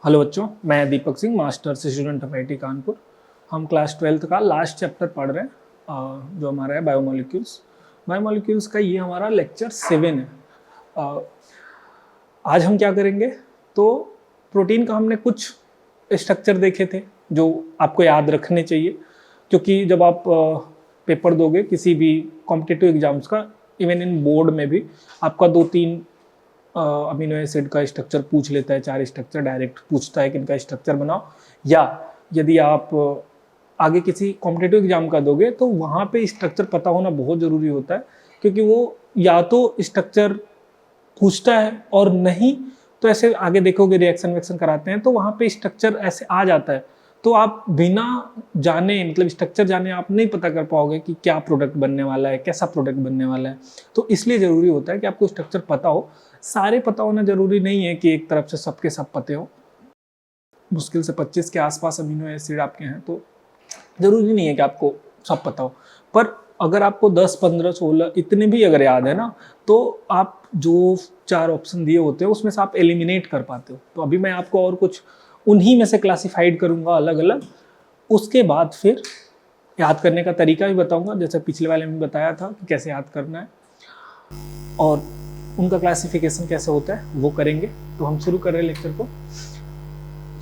Hello बच्चों, मैं Deepak Singh, masters student of IT Kanpur. हम क्लास 12th का लास्ट चैप्टर पढ़ रहे हैं जो हमारा है बायोमोलिक्यूल्स। बायोमोलिक्यूल्स का ये हमारा लेक्चर 7 है। आज हम क्या करेंगे, तो प्रोटीन का हमने कुछ स्ट्रक्चर देखे थे जो आपको याद रखने चाहिए, क्योंकि जब आप पेपर दोगे किसी भी कॉम्पिटिटिव एग्जाम्स का, इवन इन बोर्ड में भी आपका 2-3 अमीनो एसिड का स्ट्रक्चर पूछ लेता है, 4 स्ट्रक्चर डायरेक्ट पूछता है कि इनका स्ट्रक्चर बनाओ। या यदि आप आगे किसी कॉम्पिटिटिव एग्जाम का दोगे तो वहाँ पे स्ट्रक्चर पता होना बहुत ज़रूरी होता है, क्योंकि वो या तो स्ट्रक्चर पूछता है और नहीं तो ऐसे आगे देखोगे रिएक्शन वेक्शन कराते हैं तो वहाँ पे स्ट्रक्चर ऐसे आ जाता है, तो आप बिना जाने मतलब स्ट्रक्चर जाने आप नहीं पता कर पाओगे कि क्या प्रोडक्ट बनने वाला है, कैसा प्रोडक्ट बनने वाला है। तो इसलिए ज़रूरी होता है कि आपको स्ट्रक्चर पता हो। सारे पता होना जरूरी नहीं है कि एक तरफ से सबके सब पते हो। मुश्किल से 25 के आसपास अमीनो एसिड आपके हैं तो जरूरी नहीं है कि आपको सब पता हो, पर अगर आपको 10, 15, 16 इतने भी अगर याद है ना, तो आप जो 4 ऑप्शन दिए होते हैं उसमें से आप एलिमिनेट कर पाते हो। तो अभी मैं आपको और कुछ उन्हीं में से क्लासिफाइड करूंगा अलग अलग, उसके बाद फिर याद करने का तरीका भी बताऊंगा, जैसे पिछले वाले में बताया था कि कैसे याद करना है और उनका क्लासिफिकेशन कैसे होता है वो करेंगे। तो हम शुरू कर रहे हैं लेक्चर को।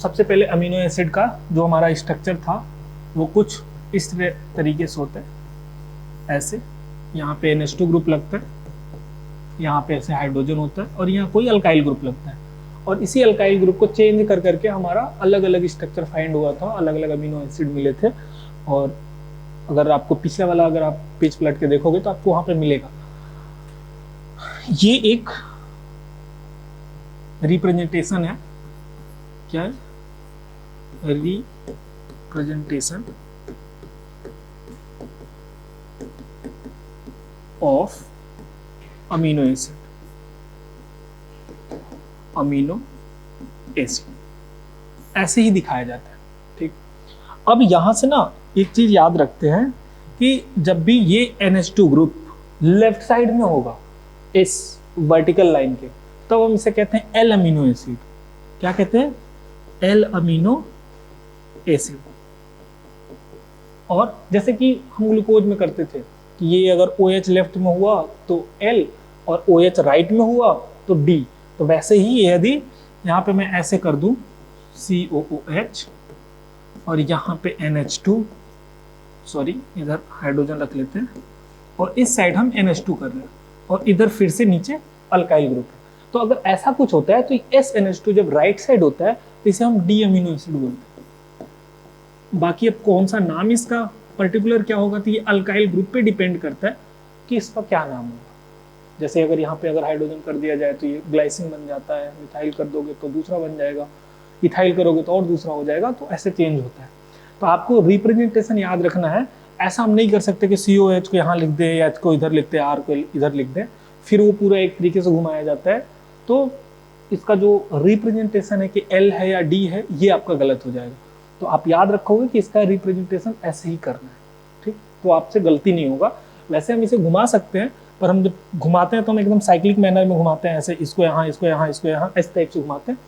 सबसे पहले अमीनो एसिड का जो हमारा स्ट्रक्चर था वो कुछ इस तरीके से होता है। ऐसे यहाँ पे NH2 ग्रुप लगता है, यहाँ पे ऐसे हाइड्रोजन होता है और यहाँ कोई अल्काइल ग्रुप लगता है, और इसी अल्काइल ग्रुप को चेंज कर करके हमारा अलग अलग स्ट्रक्चर फाइंड हुआ था, अलग अलग अमीनो एसिड मिले थे। और अगर आपको पिछले वाला अगर आप पेज पलट के देखोगे तो आपको वहाँ पे मिलेगा। ये एक रिप्रेजेंटेशन है, क्या है, representation of amino acid, amino acid ऐसे ही दिखाया जाता है। ठीक, अब यहां से ना एक चीज याद रखते हैं कि जब भी ये NH2 ग्रुप लेफ्ट साइड में होगा इस वर्टिकल लाइन के, तब हम इसे कहते हैं L अमीनो एसिड। क्या कहते हैं? L amino acid. और जैसे कि हम ग्लूकोज में करते थे कि ये अगर OH लेफ्ट में हुआ तो L और OH राइट में हुआ तो D, तो वैसे ही यदि यहाँ पे मैं ऐसे कर दूं COOH और यहाँ पे NH2, सॉरी इधर हाइड्रोजन रख लेते हैं, और इस साइड हम NH2 कर रहे हैं और इधर फिर से नीचे अल्काइल ग्रुप है। तो अगर ऐसा कुछ होता है तो SNH2 जब राइट साइड होता है तो इसे हम D अमीनो एसिड बोलते हैं। बाकी अब कौन सा नाम इसका पर्टिकुलर क्या होगा तो ये अल्काइल ग्रुप पे डिपेंड करता है कि इसका क्या नाम होगा। जैसे अगर यहाँ पे अगर हाइड्रोजन कर दिया जाए तो ये ग्लाइसिन बन जाता है, मिथाइल कर दोगे तो दूसरा बन जाएगा, इथाइल करोगे तो और दूसरा हो जाएगा, तो ऐसे चेंज होता है। तो आपको रिप्रेजेंटेशन याद रखना है। ऐसा हम नहीं कर सकते कि COH को यहाँ लिख दे, H को इधर लिख दे, R को इधर लिख दे, फिर वो पूरा एक तरीके से घुमाया जाता है। तो इसका जो रिप्रेजेंटेशन है कि L है या D है, ये आपका गलत हो जाएगा। तो आप याद रखोगे कि इसका रिप्रेजेंटेशन ऐसे ही करना है, ठीक, तो आपसे गलती नहीं होगा। वैसे हम इसे घुमा सकते हैं, पर हम जब घुमाते हैं तो हम एकदम साइक्लिक मैनर में घुमाते हैं, ऐसे इसको यहाँ, इसको यहाँ, इसको यहाँ, इस टाइप से घुमाते हैं।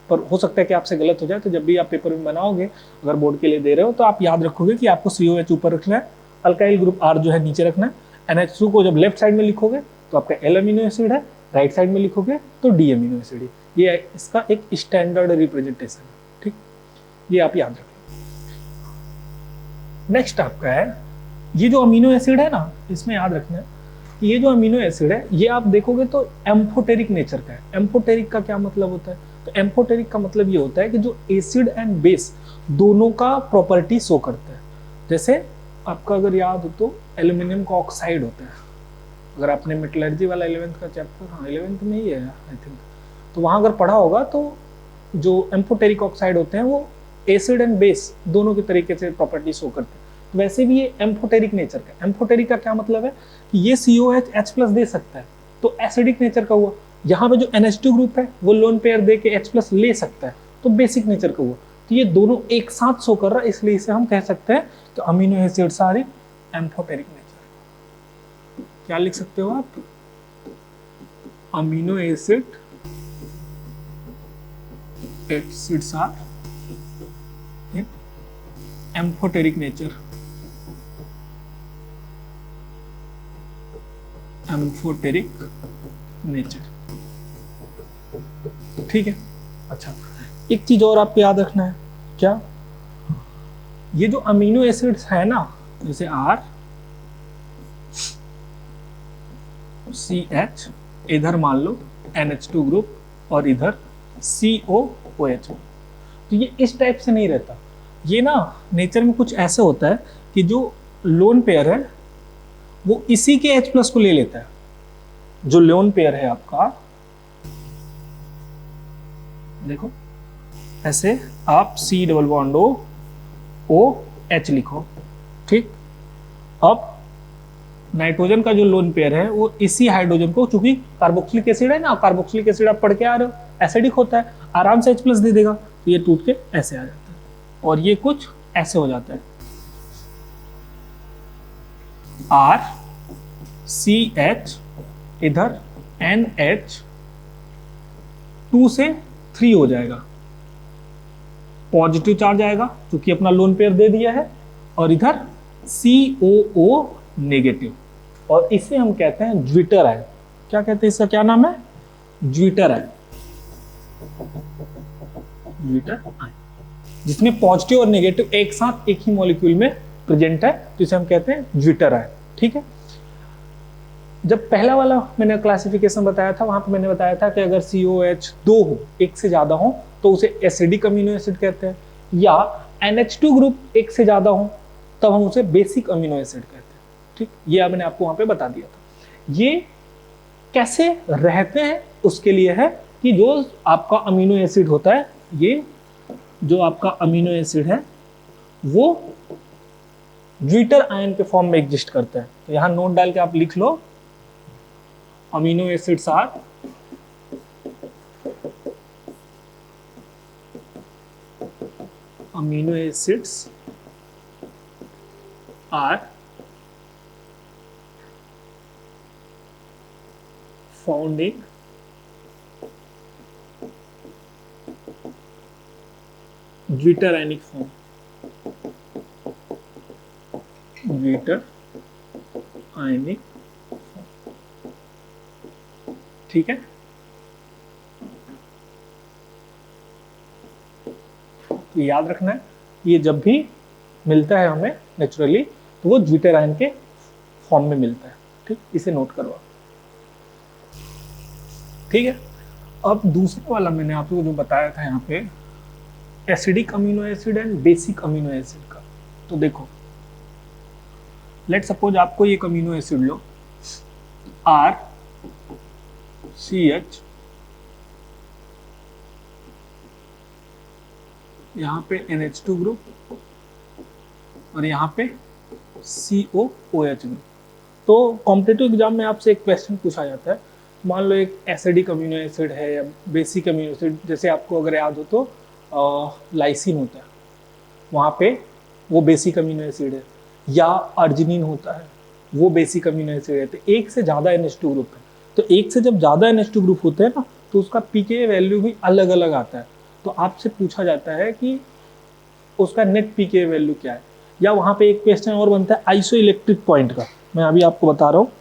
पर हो सकता है कि आपसे गलत हो जाए, तो जब भी आप पेपर में बनाओगे, अगर बोर्ड के लिए दे रहे हो, तो आप याद रखोगे कि आपको COH ऊपर रखना है, अल्काइल ग्रुप R जो है नीचे रखना है। NH2 को जब लेफ्ट साइड में लिखोगे तो आपका L अमीनो एसिड है, राइट साइड में लिखोगे तो D अमीनो एसिड है। ये इसका एक स्टैंडर्ड रिप्रेजेंटेशन है, ठीक, ये आप याद रखें। नेक्स्ट आपका है ये जो अमीनो एसिड है ना, इसमें याद रखना है कि ये जो अमीनो एसिड है ये आप देखोगे तो एम्फोटेरिक नेचर का है। एम्फोटेरिक का क्या मतलब होता है? तो एम्फोटेरिक का मतलब ये होता है कि जो एसिड एंड बेस दोनों का प्रॉपर्टी शो करता है। जैसे आपका अगर याद हो तो एल्यूमिनियम का ऑक्साइड होता है, अगर आपने मेटलर्जी वाला 11th का चैप्टर, हाँ 11th में ही है आई थिंक, तो वहाँ अगर पढ़ा होगा तो जो एम्फोटेरिक ऑक्साइड होते हैं वो एसिड एंड बेस दोनों के तरीके से प्रॉपर्टी शो करते हैं। तो वैसे भी ये एम्फोटेरिक नेचर का। एम्फोटेरिक का क्या मतलब है कि ये COH H+ दे सकता है, तो एसिडिक नेचर का हुआ। यहाँ पे जो NH2 ग्रुप है वो लोन पेयर दे के H+ ले सकता है, तो बेसिक नेचर का हुआ। तो ये दोनों एक साथ शो कर रहा है, इसलिए इसे हम कह सकते हैं कि amino acids are amphoteric nature. क्या लिख सकते हो आप? Amino acid acids are in amphoteric nature, amphoteric nature, ठीक है। अच्छा, एक चीज और आपको याद रखना है, क्या? ये जो अमीनो एसिड्स है ना, जैसे आर सी एच, इधर मान लो NH2 ग्रुप और इधर COOH, तो ये इस टाइप से नहीं रहता। ये ना नेचर में कुछ ऐसे होता है कि जो लोन पेयर है वो इसी के H+ को ले लेता है। जो लोन पेयर है आपका, देखो ऐसे आप C∬O लिखो, ठीक। अब नाइट्रोजन का जो लोन पेयर है वो इसी हाइड्रोजन को, चूंकि कार्बोक्सिलिक एसिड है ना, कार्बोक्सिलिक एसिड आप पढ़ के आ रहे हो, एसिडिक होता है, आराम से H+ दे देगा, तो ये टूट के ऐसे आ जाता है और ये कुछ ऐसे हो जाता है, RCH, इधर NH2 से 3 हो जाएगा, पॉजिटिव चार्ज आएगा क्योंकि अपना लोन पेयर दे दिया है, और इधर COO नेगेटिव, और इसे हम कहते हैं ज्विटर आयन। क्या कहते हैं, इसका क्या नाम है? ज्विटर आयन, ज्विटर आयन, जिसमें पॉजिटिव और नेगेटिव एक साथ एक ही मॉलिक्यूल में प्रेजेंट है, तो इसे हम कहते हैं ज्विटर आयन, ठीक है। जब पहला वाला मैंने क्लासिफिकेशन बताया था, वहां पे मैंने बताया था कि अगर COH 2 हो, एक से ज्यादा हो, तो उसे एसिडिक अमीनो एसिड कहते हैं, या NH2 ग्रुप एक से ज्यादा हो तब हम उसे बेसिक अमीनो एसिड कहते हैं, ठीक। ये मैंने आपको वहां पे बता दिया था। ये कैसे रहते हैं उसके लिए है कि जो आपका अमीनो एसिड होता है, ये जो आपका अमीनो एसिड है वो ज्विटर आयन के फॉर्म में एग्जिस्ट करता है। तो यहां नोट डाल के आप लिख लो, amino acids are amino acids are found in zwitter ionic form, zwitter ionic, ठीक है। तो याद रखना है, ये जब भी मिलता है हमें नेचुरली तो वो ज्विटर आयन के फॉर्म में मिलता है, ठीक। इसे नोट करवा, ठीक है। अब दूसरा वाला मैंने आपको जो बताया था यहाँ पे, acidic amino acid and basic amino acid का। तो देखो, लेट सपोज आपको एक अमीनो एसिड लो, RCH, यहाँ पे NH2 ग्रुप और यहाँ पे COOH ग्रुप। तो कॉम्पिटिटिव एग्जाम में आपसे एक क्वेश्चन पूछा जाता है, मान लो एक एसिडिक अमीनो एसिड है या बेसिक अमीनो एसिड, जैसे आपको अगर याद हो तो लाइसिन होता है, वहाँ पे वो बेसिक अमीनो एसिड है, या अर्जिनिन होता है वो बेसिक अमीनो एसिड है। तो एक से ज़्यादा NH2 ग्रुप है, तो एक से जब ज़्यादा NH2 ग्रुप होते हैं ना, तो उसका pKa वैल्यू भी अलग अलग आता है। तो आपसे पूछा जाता है कि उसका नेट pKa वैल्यू क्या है, या वहाँ पे एक क्वेश्चन और बनता है आइसोइलेक्ट्रिक पॉइंट का, मैं अभी आपको बता रहा हूँ।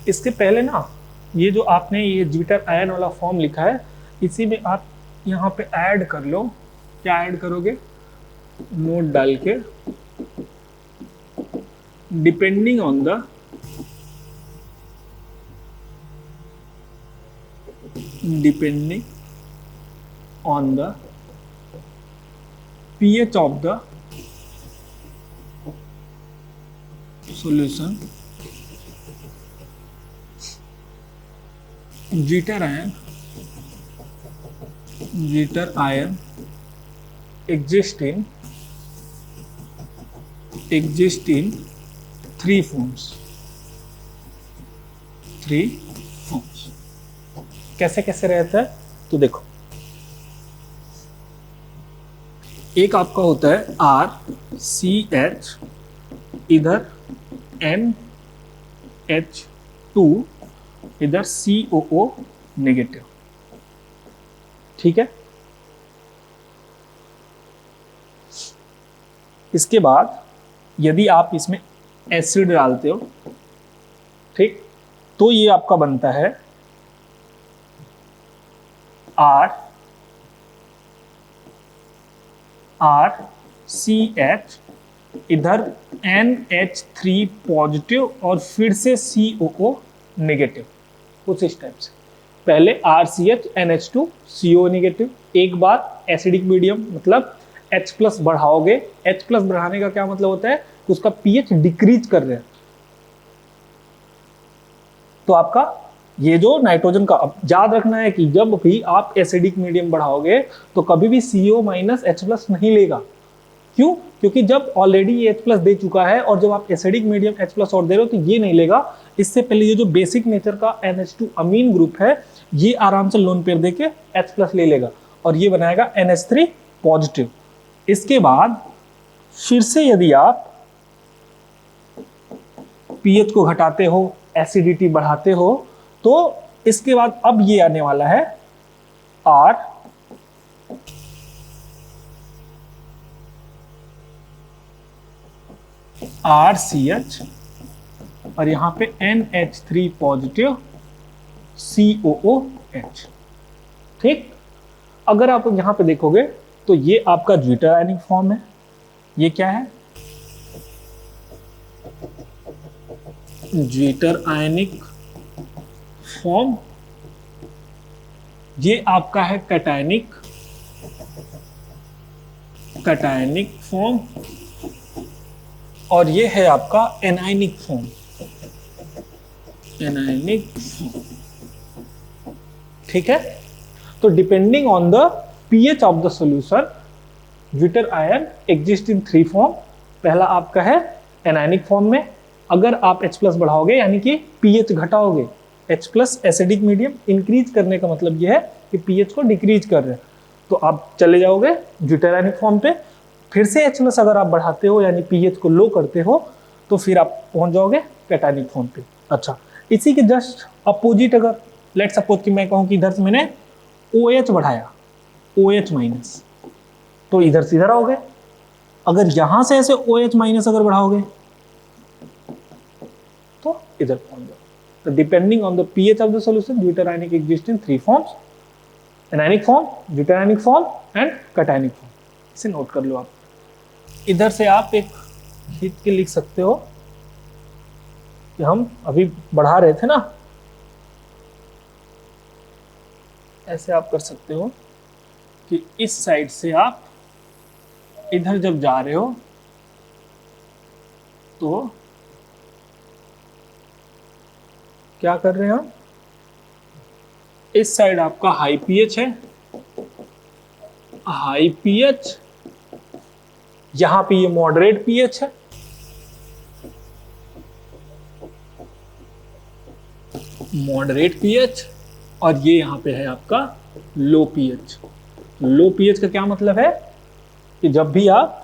इसके पहले ना, ये जो आपने ये ज्विटर आयन वाला फॉर्म लिखा है, इसी में आप यहाँ पे ऐड कर लो। क्या ऐड करोगे? नोट डाल के, depending on the pH of the solution, zwitter ion exist in three forms। कैसे कैसे रहता है? तो देखो, एक आपका होता है RCH, इधर NH2, इधर COO नेगेटिव, ठीक है। इसके बाद यदि आप इसमें एसिड डालते हो, ठीक, तो ये आपका बनता है RCH, इधर NH3 पॉजिटिव और फिर से COO नेगेटिव, कुछ इस टाइप से। पहले RCH NH2 CO नेगेटिव, एक बार एसिडिक मीडियम मतलब H प्लस बढ़ाओगे, H प्लस बढ़ाने का क्या मतलब होता है कि उसका pH डिक्रीज कर रहे हैं, तो आपका ये जो नाइट्रोजन का, अब याद रखना है कि जब भी आप एसिडिक मीडियम बढ़ाओगे तो कभी भी CO माइनस H प्लस नहीं लेगा। क्यों? क्योंकि जब ऑलरेडी ये H प्लस दे चुका है और जब आप एसिडिक मीडियम H प्लस और दे रहे हो तो ये नहीं लेगा। इससे पहले ये जो बेसिक नेचर का NH2 अमीन ग्रुप है ये आराम से लोन पेयर देके H प्लस ले लेगा और ये बनाएगा NH3 पॉजिटिव। इसके बाद फिर से यदि आप pH को घटाते हो, एसिडिटी बढ़ाते हो, तो इसके बाद अब ये आने वाला है RCH और यहां पे NH3 पॉजिटिव COOH, ठीक। अगर आप यहां पे देखोगे तो ये आपका ज्विटर आयनिक फॉर्म है। ये क्या है? Zwitter ionic form. ये आपका है कैटायनिक फॉर्म और ये है आपका एनायनिक फॉर्म। ठीक है। तो depending on the pH of the solution, zwitter ion exist in 3 form. पहला आपका है एनायनिक फॉर्म में, अगर आप H प्लस बढ़ाओगे यानी कि pH घटाओगे, H plus acidic medium increase करने का मतलब यह है कि pH को डिक्रीज कर रहे हैं, तो आप चले जाओगे ज्विटर आयनिक फॉर्म पे। फिर से H प्लस अगर आप बढ़ाते हो यानी pH को लो करते हो तो फिर आप पहुंच जाओगे कैटायनिक फॉर्म पे। अच्छा, इसी के जस्ट अपोजिट अगर लेट सपोज कि मैं कहूं कि इधर से मैंने OH बढ़ाया, OH माइनस, तो इधर से इधर आओगे। अगर यहां से ऐसे OH माइनस अगर बढ़ाओगे तो इधर पहुंच जाओगे। तो depending on the pH of the solution, zwitter ionic exist in 3 forms, anionic form, zwitter ionic form and cationic form. इसे नोट कर लो आप। इधर से आप एक खींच के लिख सकते हो कि हम अभी बढ़ा रहे थे ना, ऐसे आप कर सकते हो कि इस साइड से आप इधर जब जा रहे हो तो क्या कर रहे हैं हम, इस साइड आपका हाई pH है, हाई pH, यहां पे ये मॉडरेट pH है, मॉडरेट pH, और ये यहां पे है आपका लो pH। लो pH का क्या मतलब है कि जब भी आप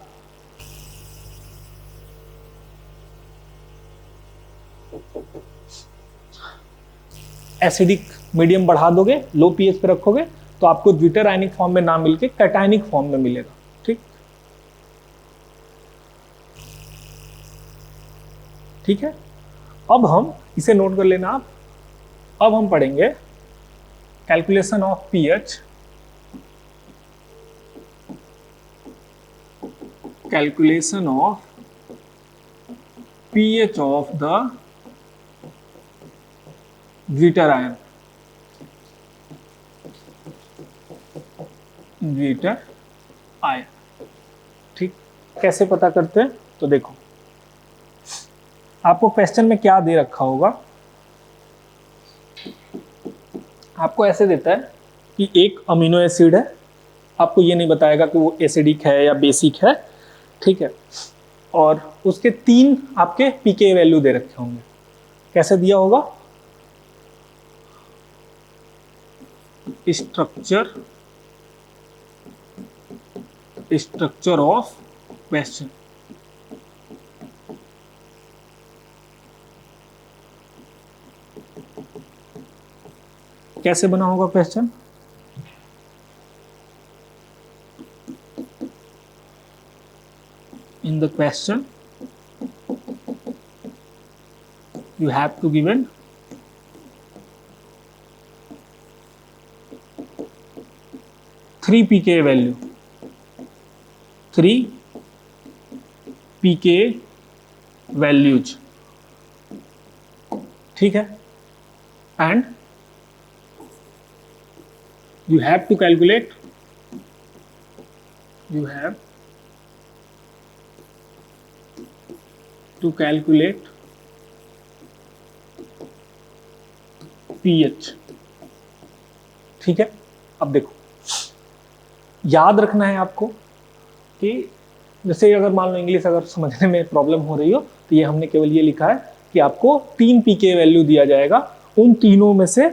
एसिडिक मीडियम बढ़ा दोगे, लो pH पे रखोगे, तो आपको ज्विटर आयनिक फॉर्म में ना मिलके कैटायनिक फॉर्म में मिलेगा। ठीक है। अब हम इसे नोट कर लेना आप। अब हम पढ़ेंगे calculation of pH, calculation of pH of the zwitter ion, zwitter ion. ठीक, कैसे पता करते हैं? तो देखो, आपको क्वेश्चन में क्या दे रखा होगा, आपको ऐसे देता है कि एक अमीनो एसिड है, आपको ये नहीं बताएगा कि वो एसिडिक है या बेसिक है, ठीक है, और उसके 3 आपके पीके वैल्यू दे रखे होंगे। कैसे दिया होगा? Structure of question. कैसे बना होगा question? the question you have to given 3 pKa value, 3 pKa values, ठीक है, and you have to calculate pH, ठीक है। अब देखो, याद रखना है आपको कि जैसे अगर मान लो इंग्लिश अगर समझने में प्रॉब्लम हो रही हो तो ये हमने केवल ये लिखा है कि आपको 3 pKa वैल्यू दिया जाएगा, उन तीनों में से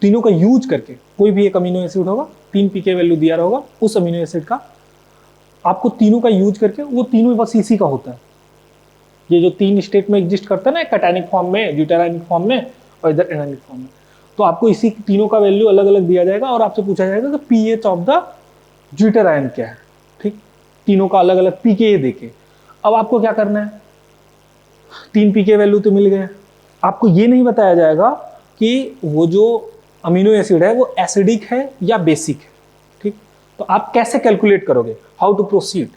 तीनों का यूज करके कोई भी एक अमीनो एसिड होगा, 3 pKa वैल्यू दिया होगा उस अमीनो एसिड का, आपको तीनों का यूज करके, वो तीनों बस इसी का होता है, ये जो 3 स्टेट में एग्जिस्ट करता है ना, कैटायनिक फॉर्म में, ड्यूटेरायनिक फॉर्म में और इधर एनायनिक फॉर्म में, तो आपको इसी तीनों का वैल्यू अलग अलग दिया जाएगा और आपसे पूछा जाएगा कि पीएच ऑफ द ड्यूटेरायन क्या है, ठीक, तीनों का अलग अलग पीके देके। अब आपको क्या करना है, 3 पीके वैल्यू तो मिल गए, आपको ये नहीं बताया जाएगा कि वो जो अमीनो एसिड है वो एसिडिक है या बेसिक है, ठीक, तो आप कैसे कैलकुलेट करोगे, हाउ टू प्रोसीड,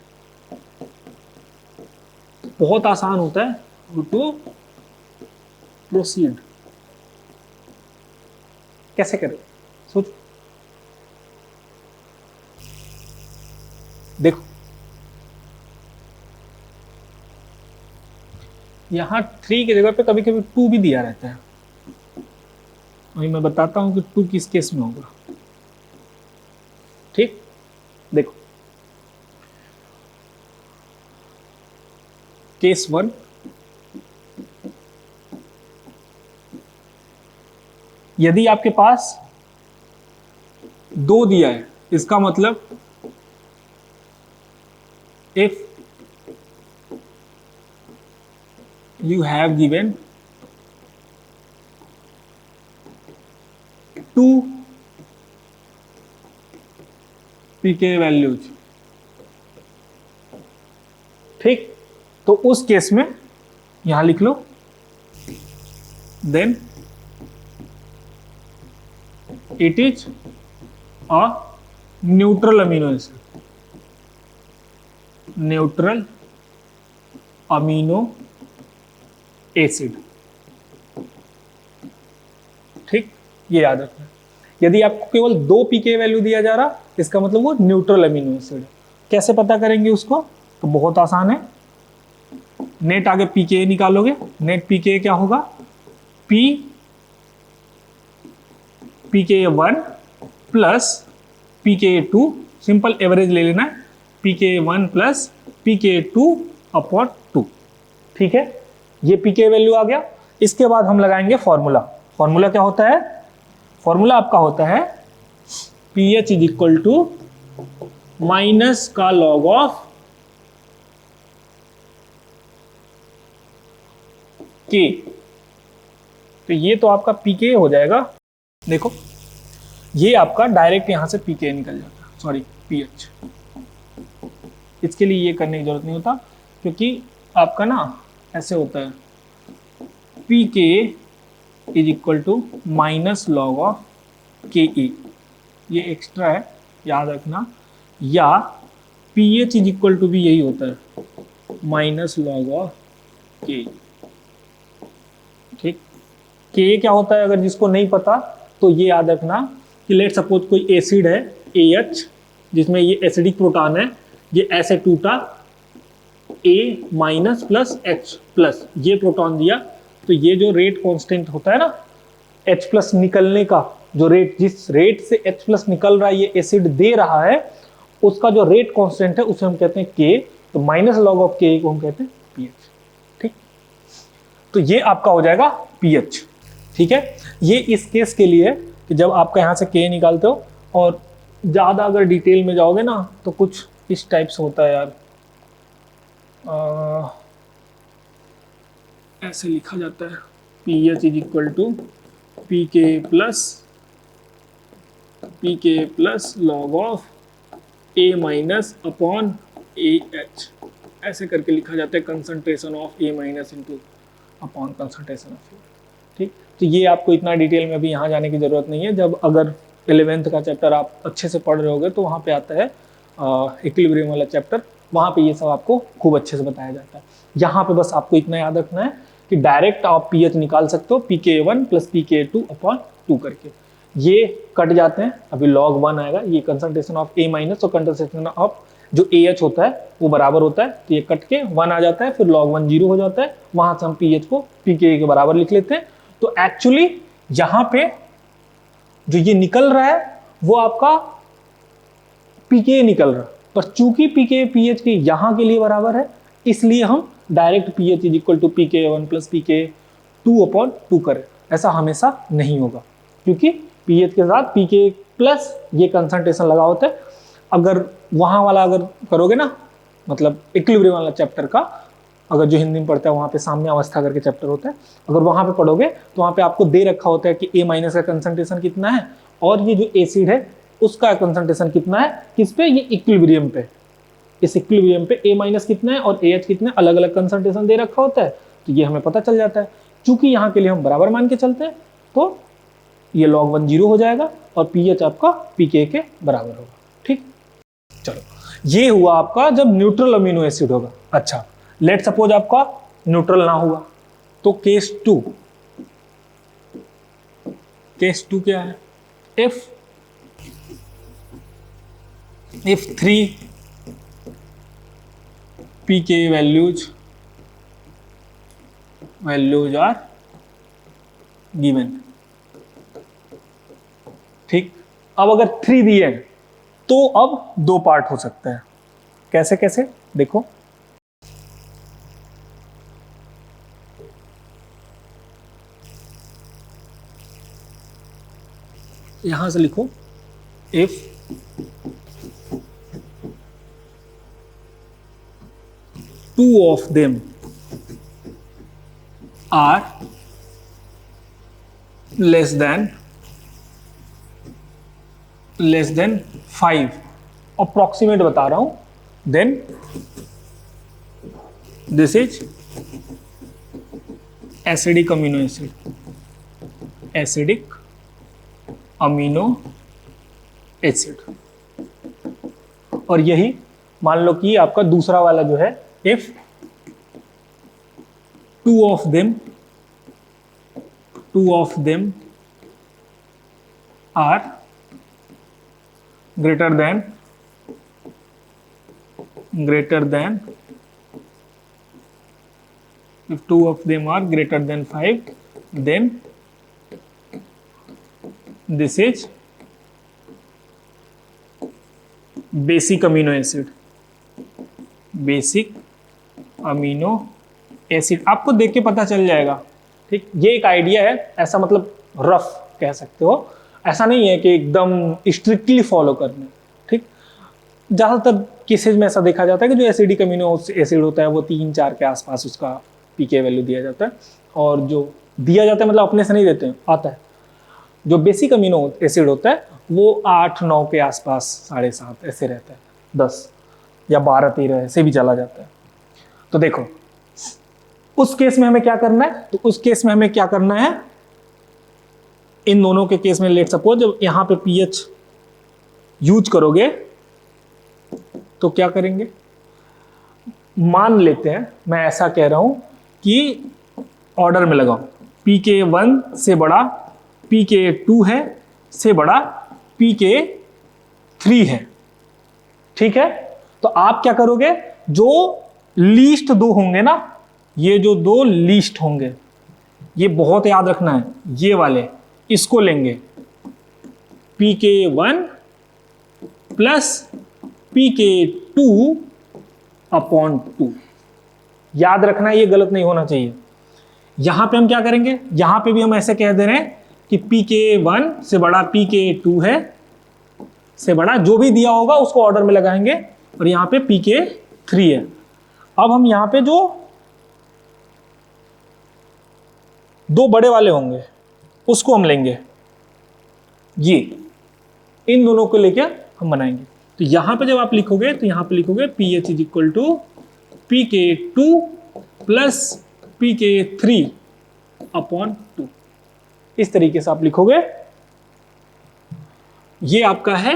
बहुत आसान होता है, हाउ टू प्रोसीड, कैसे करें, सोचो। देखो यहां 3 की जगह पे कभी कभी 2 भी दिया रहता है, वही मैं बताता हूं कि 2 किस केस में होगा, ठीक। देखो केस 1, यदि आपके पास 2 दिया है, इसका मतलब if you have given 2 pKa values, ठीक, तो उस केस में यहां लिख लो, then it is a neutral amino acid, neutral amino acid, ठीक, ये याद रखना। यदि आपको केवल 2 पीके वैल्यू दिया जा रहा, इसका मतलब वो न्यूट्रल अमीनो एसिड है। कैसे पता करेंगे उसको, तो बहुत आसान है, नेट आगे पीके निकालोगे, नेट पीके क्या होगा, pKa1 plus pKa2, simple average ले लेना है, pKa1 प्लस pKa2 अपॉन 2, ठीक है, ये pK वैल्यू आ गया। इसके बाद हम लगाएंगे फॉर्मूला। फॉर्मूला क्या होता है, फॉर्मूला आपका होता है pH is equal to minus का लॉग ऑफ K, तो ये तो आपका pK हो जाएगा। देखो ये आपका डायरेक्ट यहां से pK निकल जाता है, सॉरी pH, इसके लिए ये करने की जरूरत नहीं होता, क्योंकि आपका ना ऐसे होता है, pK is equal to minus log of Ke, ये एक्स्ट्रा है याद रखना, या pH इज इक्वल टू भी यही होता है, माइनस लॉग ऑफ K, ठीक। K क्या होता है अगर जिसको नहीं पता तो ये याद रखना कि लेट सपोज कोई एसिड है AH, जिसमें ये एसिडिक प्रोटॉन है, ये ऐसे टूटा, A minus plus H plus, ये प्रोटॉन दिया, तो ये जो रेट कांस्टेंट होता है ना H प्लस निकलने का, जो रेट, जिस रेट से H प्लस निकल रहा है ये एसिड दे रहा है, उसका जो रेट कांस्टेंट है उसे हम कहते हैं K, तो माइनस लॉग ऑफ K को हम कहते हैं pH, ठीक। तो ये आपका हो जाएगा pH, ठीक है। ये इस केस के लिए कि जब आपका यहाँ से K निकालते हो, और ज़्यादा अगर डिटेल में जाओगे ना तो कुछ इस टाइप से होता है यार, ऐसे लिखा जाता है, pH is equal to pK plus log of A minus upon AH, ऐसे करके लिखा जाता है concentration of A minus into upon concentration of A. ठीक, तो ये आपको इतना डिटेल में भी यहाँ जाने की ज़रूरत नहीं है। जब अगर 11th का चैप्टर आप अच्छे से पढ़ रहे होगे तो वहाँ पे आता है इक्विलिब्रियम वाला चैप्टर, वहाँ पे ये सब आपको खूब अच्छे से बताया जाता है। यहाँ पे बस आपको इतना याद रखना है कि डायरेक्ट आप पीएच निकाल सकते हो pKa1 प्लस pKa2 अपॉन 2 करके। ये कट जाते हैं, अभी log 1 आएगा, ये कंसंट्रेशन ऑफ A माइनस और कंसंट्रेशन ऑफ जो AH होता है वो बराबर होता है, तो ये कट के 1 आ जाता है, फिर log 1 0 हो जाता है, वहां से हम pH को pKa के बराबर लिख लेते हैं। तो एक्चुअली यहाँ पे जो ये निकल रहा है वो आपका pKa निकल रहा है, पर चूंकि pKa pH के यहाँ के लिए बराबर है इसलिए हम direct pH is equal to pKa1 plus pKa2 upon 2 करें। ऐसा हमेशा नहीं होगा क्योंकि pH के साथ pKa प्लस ये कंसंट्रेशन लगा होता है। अगर वहाँ वाला अगर करोगे ना, मतलब इक्विलिब्रियम वाला चैप्टर का, अगर जो हिंदी में पढ़ता है वहाँ पे साम्य अवस्था करके चैप्टर होता है, अगर वहाँ पे पढ़ोगे तो वहाँ पे आपको दे रखा होता है कि A माइनस का कंसंट्रेशन कितना है और ये जो एसिड है उसका कंसंट्रेशन कितना है, किस पे, ये इक्विलिब्रियम पे। इस इक्विलिब्रियम पे A माइनस कितना है और AH कितना है, अलग अलग कंसंट्रेशन दे रखा होता है, तो ये हमें पता चल जाता है। चूंकि यहाँ के लिए हम बराबर मान के चलते हैं तो ये log 1 0 हो जाएगा और pH आपका pKa के बराबर होगा। ठीक, चलो ये हुआ आपका जब न्यूट्रल अमीनो एसिड होगा। अच्छा, लेट सपोज आपका न्यूट्रल ना हुआ तो केस 2 क्या है, if 3 pKa values are given। ठीक, अब अगर 3 दिए तो अब 2 पार्ट हो सकता है। कैसे कैसे देखो, यहां से लिखो if 2 of them are less than 5, approximate बता रहा हूं, then this is acidic amino acid। और यही मान लो कि आपका दूसरा वाला जो है, if 2 of them are greater than 5, then this is basic amino acid. आपको देख के पता चल जाएगा। ठीक, ये एक आइडिया है, ऐसा मतलब रफ कह सकते हो, ऐसा नहीं है कि एकदम स्ट्रिक्टली फॉलो करना। ठीक, ज़्यादातर केसेज में ऐसा देखा जाता है कि जो एसिडिक अमीनो एसिड होता है वो 3-4 के आसपास उसका पीके वैल्यू दिया जाता है, और जो दिया जाता है मतलब अपने से नहीं देते हैं, आता है। जो बेसिक अमीनो एसिड होता है वो 8-9 के आसपास, 7.5 ऐसे रहता है, 10 या 12-13 ऐसे भी चला जाता है। तो देखो उस केस में हमें क्या करना है, तो उस केस में हमें क्या करना है, इन दोनों के केस में लेट सपोज जब यहाँ पे पीएच यूज करोगे तो क्या करेंगे, मान लेते हैं, मैं ऐसा कह रहा हूं कि ऑर्डर में लगाओ, pK1 से बड़ा pK2 है, से बड़ा pK3 है। ठीक है, तो आप क्या करोगे, जो लीस्ट 2 होंगे ना, ये जो 2 लीस्ट होंगे, ये बहुत याद रखना है, ये वाले इसको लेंगे, pK1 प्लस pK2 अपॉन 2। याद रखना है, ये गलत नहीं होना चाहिए। यहां पे हम क्या करेंगे, यहां पे भी हम ऐसे कह दे रहे हैं कि pK1 से बड़ा pK2 है, से बड़ा जो भी दिया होगा उसको ऑर्डर में लगाएंगे, और यहाँ पे pK3 है। अब हम यहाँ पे जो 2 बड़े वाले होंगे उसको हम लेंगे, ये इन दोनों को लेकर हम बनाएंगे। तो यहाँ पे जब आप लिखोगे तो यहाँ पे लिखोगे pH is equal to pK2 plus pK3 upon 2। इस तरीके से आप लिखोगे। ये आपका है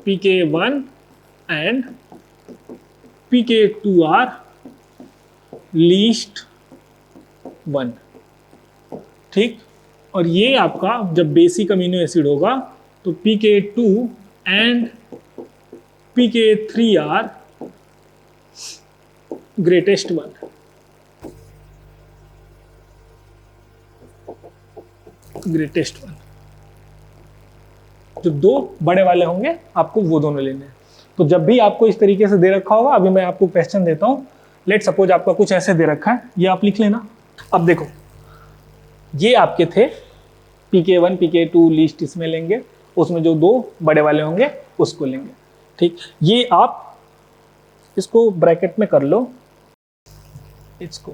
pK1 and pK2 are least 1, ठीक। और ये आपका जब बेसिक अमीनो एसिड होगा तो pK2 and pK3 are greatest 1, greatest 1। जो दो बड़े वाले होंगे आपको वो दोनों लेने हैं। तो जब भी आपको इस तरीके से दे रखा होगा, अभी मैं आपको क्वेश्चन देता हूं, लेट सपोज आपका कुछ ऐसे दे रखा है, ये आप लिख लेना। अब देखो, ये आपके थे pK1 pK2 लीस्ट इसमें लेंगे, उसमें जो दो बड़े वाले होंगे उसको लेंगे, ठीक। ये आप इसको ब्रैकेट में कर लो, इसको,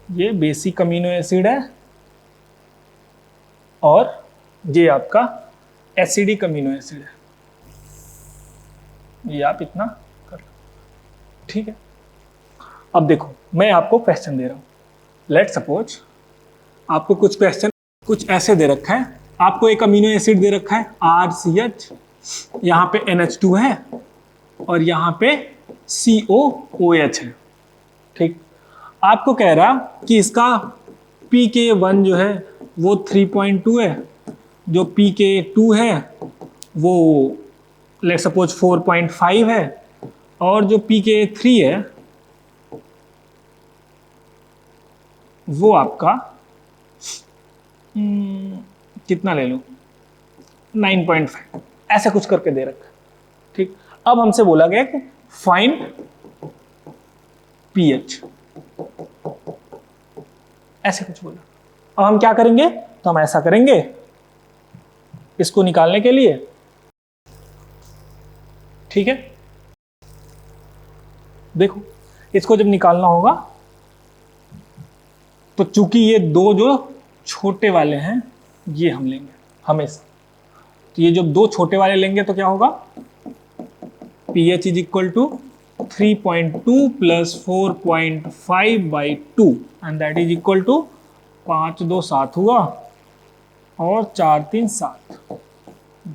ये बेसिक अमीनो एसिड है और ये आपका एसिडिक अमीनो एसिड है, ये आप इतना कर लो, ठीक है। अब देखो, मैं आपको क्वेश्चन दे रहा हूं, लेट सपोज आपको कुछ क्वेश्चन कुछ ऐसे दे रखा है, आपको एक अमीनो एसिड दे रखा है RCH, यहाँ पे NH2 है और यहाँ पे COOH है, ठीक। आपको कह रहा कि इसका pK1 जो है वो 3.2 है, जो pK2 है वो लेट सपोज 4.5 है, और जो pK3 है वो आपका कितना ले लूं, 9.5, ऐसे कुछ करके दे रखा, ठीक। अब हमसे बोला गया कि फाइंड pH, ऐसे कुछ बोला। अब हम क्या करेंगे, तो हम ऐसा करेंगे, इसको निकालने के लिए, ठीक है। देखो, इसको जब निकालना होगा तो चूंकि ये दो जो छोटे वाले हैं ये हम लेंगे हमेशा, तो ये जब दो छोटे वाले लेंगे तो क्या होगा, pH is equal to 3.2 plus 4.5/2 and that is equal to 5 2 7 हुआ और 4 3 7,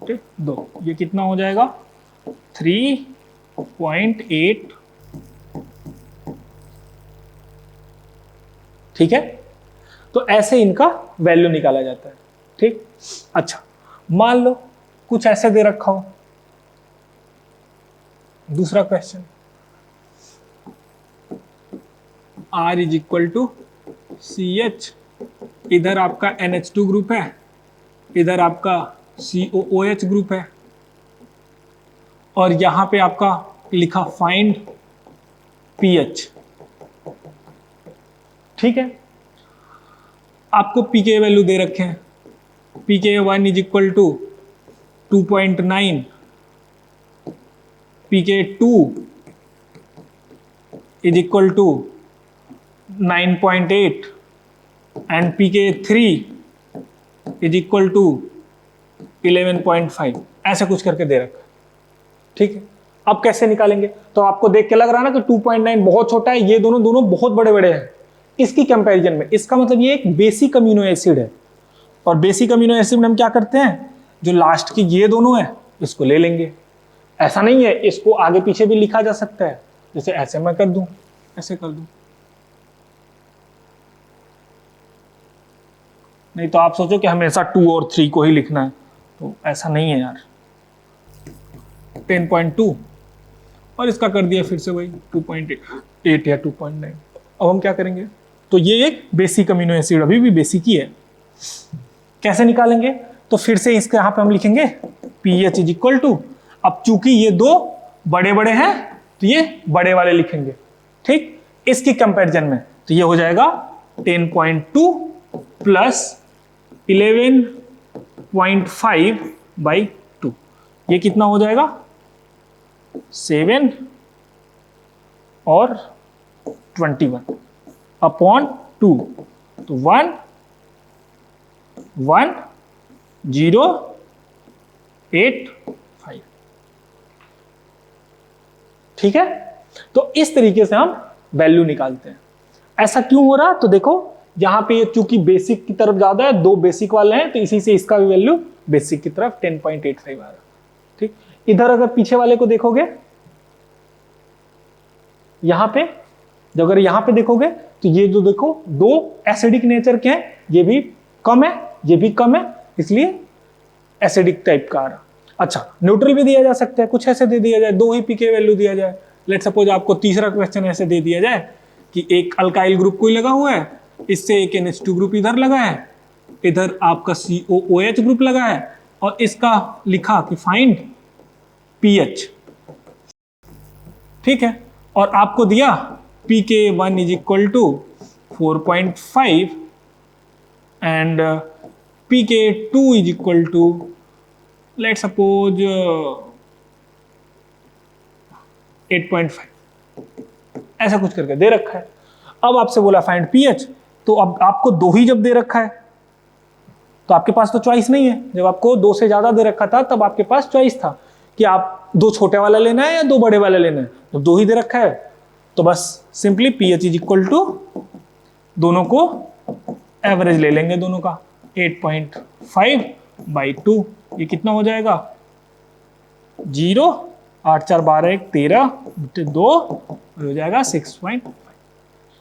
ठीक, 2, ये कितना हो जाएगा 3.8, ठीक है। तो ऐसे इनका वैल्यू निकाला जाता है, ठीक। अच्छा, मान लो कुछ ऐसे दे रखा हो, दूसरा question, R is equal to CH, इधर आपका NH2 ग्रुप है, इधर आपका COOH ग्रुप है, और यहां पे आपका लिखा फाइंड pH, ठीक है। आपको pK वैल्यू दे रखे हैं, pK1 is equal to 2.9, pK2 is equal to 9.8 and pK3 is equal to 11.5, ऐसा कुछ करके दे रखा है, ठीक है। अब कैसे निकालेंगे, तो आपको देख के लग रहा है ना कि 2.9 बहुत छोटा है, ये दोनों दोनों बहुत बड़े बड़े हैं इसकी कंपैरिजन में। इसका मतलब ये एक बेसिक अमीनो एसिड है, और बेसिक अमीनो एसिड में हम क्या करते हैं, जो लास्ट की ये दोनों है इसको ले लेंगे। ऐसा नहीं है, इसको आगे पीछे भी लिखा जा सकता है, जैसे ऐसे मैं कर दूं, ऐसे कर दूं, नहीं तो आप सोचो कि हमेशा 2 और 3 को ही लिखना है, तो ऐसा नहीं है यार। 10.2 और इसका कर दिया फिर से वही 2.8 या 2.9। अब हम क्या करेंगे, तो ये एक बेसिक अमीनो एसिड अभी भी बेसिक ही है, कैसे निकालेंगे, तो फिर से इसके यहां पे हम लिखेंगे pH इज इक्वल टू, अब चूंकि ये दो बड़े बड़े हैं तो ये बड़े वाले लिखेंगे, ठीक, इसकी कंपैरिजन में, तो ये हो जाएगा 10.2 प्लस 11.5/2, ये कितना हो जाएगा 7 और 21 अपॉन 2, तो 1 1 0 8 5, ठीक है, तो इस तरीके से हम वैल्यू निकालते हैं। ऐसा क्यों हो रहा, तो देखो यहां पे ये चूंकि बेसिक की तरफ ज्यादा है, 2 बेसिक वाले हैं, तो इसी से इसका भी वैल्यू बेसिक की तरफ 10.85 आ रहा। ठीक, इधर अगर पीछे वाले को देखोगे, यहां पे जब अगर यहां पे देखोगे तो ये जो देखो 2 एसिडिक नेचर के हैं, ये भी कम है, ये भी कम है, इसलिए एसिडिक टाइप का आ रहा। अच्छा, न्यूट्रल भी दिया जा सकता है, कुछ ऐसे दे दिया जाए, 2 ही पीके वैल्यू दिया जाए। लेट सपोज आपको तीसरा क्वेश्चन ऐसे दे दिया जाए कि एक अल्काइल ग्रुप कोई लगा हुआ है, इससे एक NH2 ग्रुप इधर लगा है, इधर आपका COOH ग्रुप लगा है, और इसका लिखा कि फाइंड pH। ठीक है, और आपको दिया pK1 is equal to 4.5 and pK2 is equal to let suppose 8.5, ऐसा कुछ करके दे रखा है। अब आपसे बोला फाइंड pH, तो अब आपको 2 ही जब दे रखा है तो आपके पास तो चॉइस नहीं है। जब आपको 2 से ज्यादा दे रखा था तब आपके पास चॉइस था कि आप 2 छोटे वाला लेना है या 2 बड़े वाला लेना है। जब 2 ही दे रखा है तो बस simply pH is equal to, दोनों को एवरेज ले लेंगे, दोनों का 8.5/2, ये कितना हो जाएगा 0, 8 4 12 1 13 2 हो जाएगा 6.5।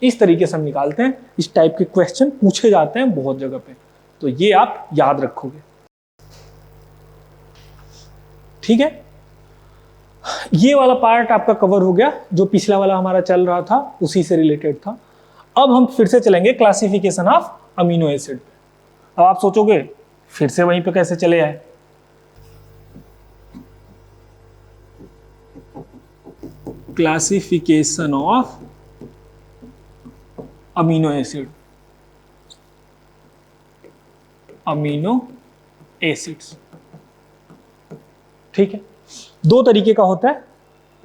इस तरीके से हम निकालते हैं। इस टाइप के क्वेश्चन पूछे जाते हैं बहुत जगह पे, तो ये आप याद रखोगे। ठीक है, ये वाला पार्ट आपका कवर हो गया, जो पिछला वाला हमारा चल रहा था उसी से रिलेटेड था। अब हम फिर से चलेंगे क्लासिफिकेशन ऑफ अमीनो एसिड पे। अब आप सोचोगे फिर से वहीं पे कैसे चले आए, classification of amino acid, amino acids. ठीक है, 2 तरीके का होता है।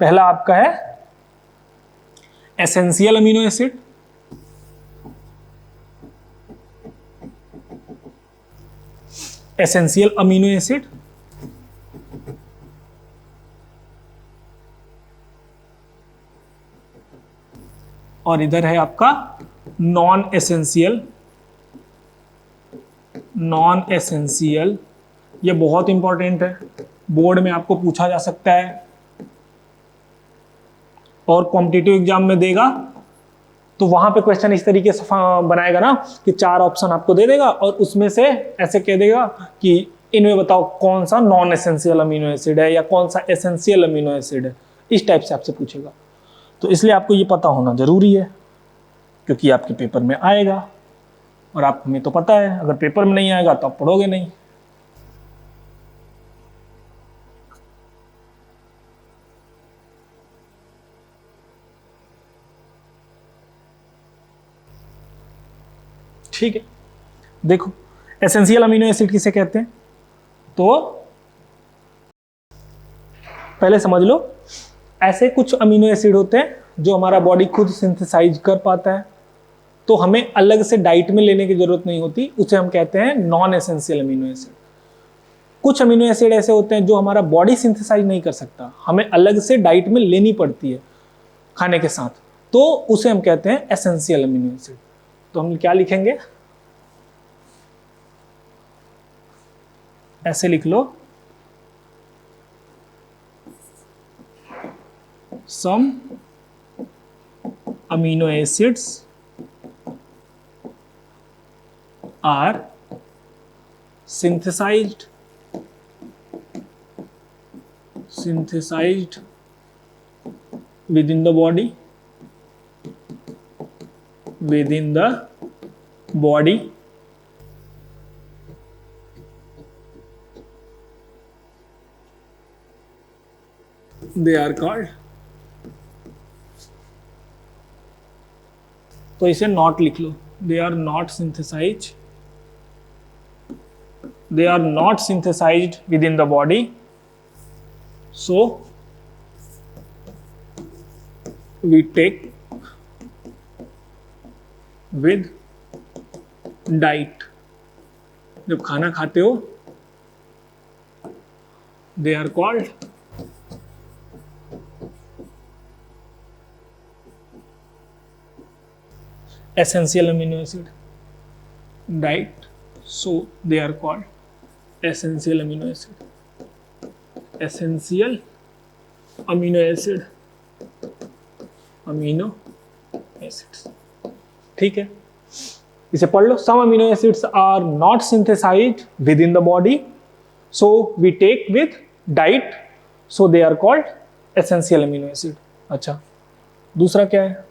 पहला आपका है essential amino acid, essential amino acid, और इधर है आपका नॉन एसेंशियल। नॉन एसेंशियल ये बहुत इंपॉर्टेंट है, बोर्ड में आपको पूछा जा सकता है और कॉम्पिटिटिव एग्जाम में देगा, तो वहां पे क्वेश्चन इस तरीके से बनाएगा ना कि 4 ऑप्शन आपको दे देगा और उसमें से ऐसे कह देगा कि इनमें बताओ कौन सा नॉन एसेंशियल अमीनो एसिड है या कौन सा एसेंशियल अमीनो एसिड है, इस टाइप से आपसे पूछेगा। तो इसलिए आपको ये पता होना जरूरी है, क्योंकि आपके पेपर में आएगा, और आप हमें तो पता है अगर पेपर में नहीं आएगा तो आप पढ़ोगे नहीं। ठीक है, देखो एसेंशियल अमीनो एसिड किसे कहते हैं, तो पहले समझ लो, ऐसे कुछ अमीनो एसिड होते हैं जो हमारा बॉडी खुद सिंथेसाइज कर पाता है, तो हमें अलग से डाइट में लेने की जरूरत नहीं होती, उसे हम कहते हैं नॉन एसेंशियल अमीनो एसिड। कुछ अमीनो एसिड ऐसे होते हैं जो हमारा बॉडी सिंथेसाइज नहीं कर सकता, हमें अलग से डाइट में लेनी पड़ती है खाने के साथ, तो उसे हम कहते हैं एसेंशियल अमीनो एसिड। तो हम क्या लिखेंगे, ऐसे लिख लो, some amino acids are synthesized within the body they are called, तो इसे नॉट लिख लो, they are not synthesised within the body, so we take with diet. जब खाना खाते हो they are called essential amino acid, right? So they are called essential amino acid, essential amino acid, amino acids. ठीक है, इसे पढ़ लो. Some amino acids are not synthesized within the body, so we take with diet, so they are called essential amino acid. अच्छा, दूसरा क्या है?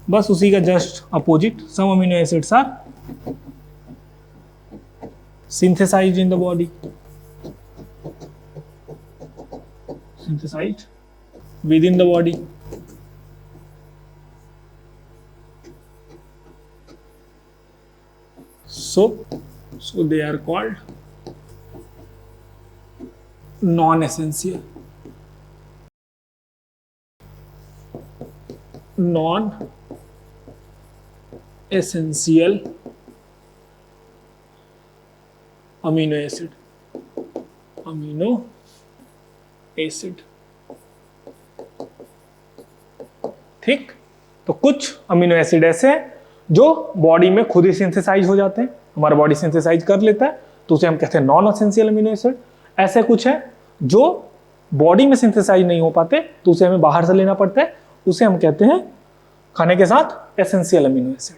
बस उसी का just opposite. Some amino acids are synthesized in the body, synthesized within the body. So they are called non-essential, non-essential amino acid, amino acid. ठीक, तो कुछ अमीनो एसिड ऐसे हैं जो बॉडी में खुद ही सिंथेसाइज हो जाते हैं, हमारा बॉडी सिंथेसाइज कर लेता है, तो उसे हम कहते हैं नॉन एसेंशियल अमीनो एसिड. ऐसे कुछ है जो बॉडी में सिंथेसाइज नहीं हो पाते, तो उसे हमें बाहर से लेना पड़ता है, उसे हम कहते हैं खाने के साथ एसेंशियल अमीनो एसिड.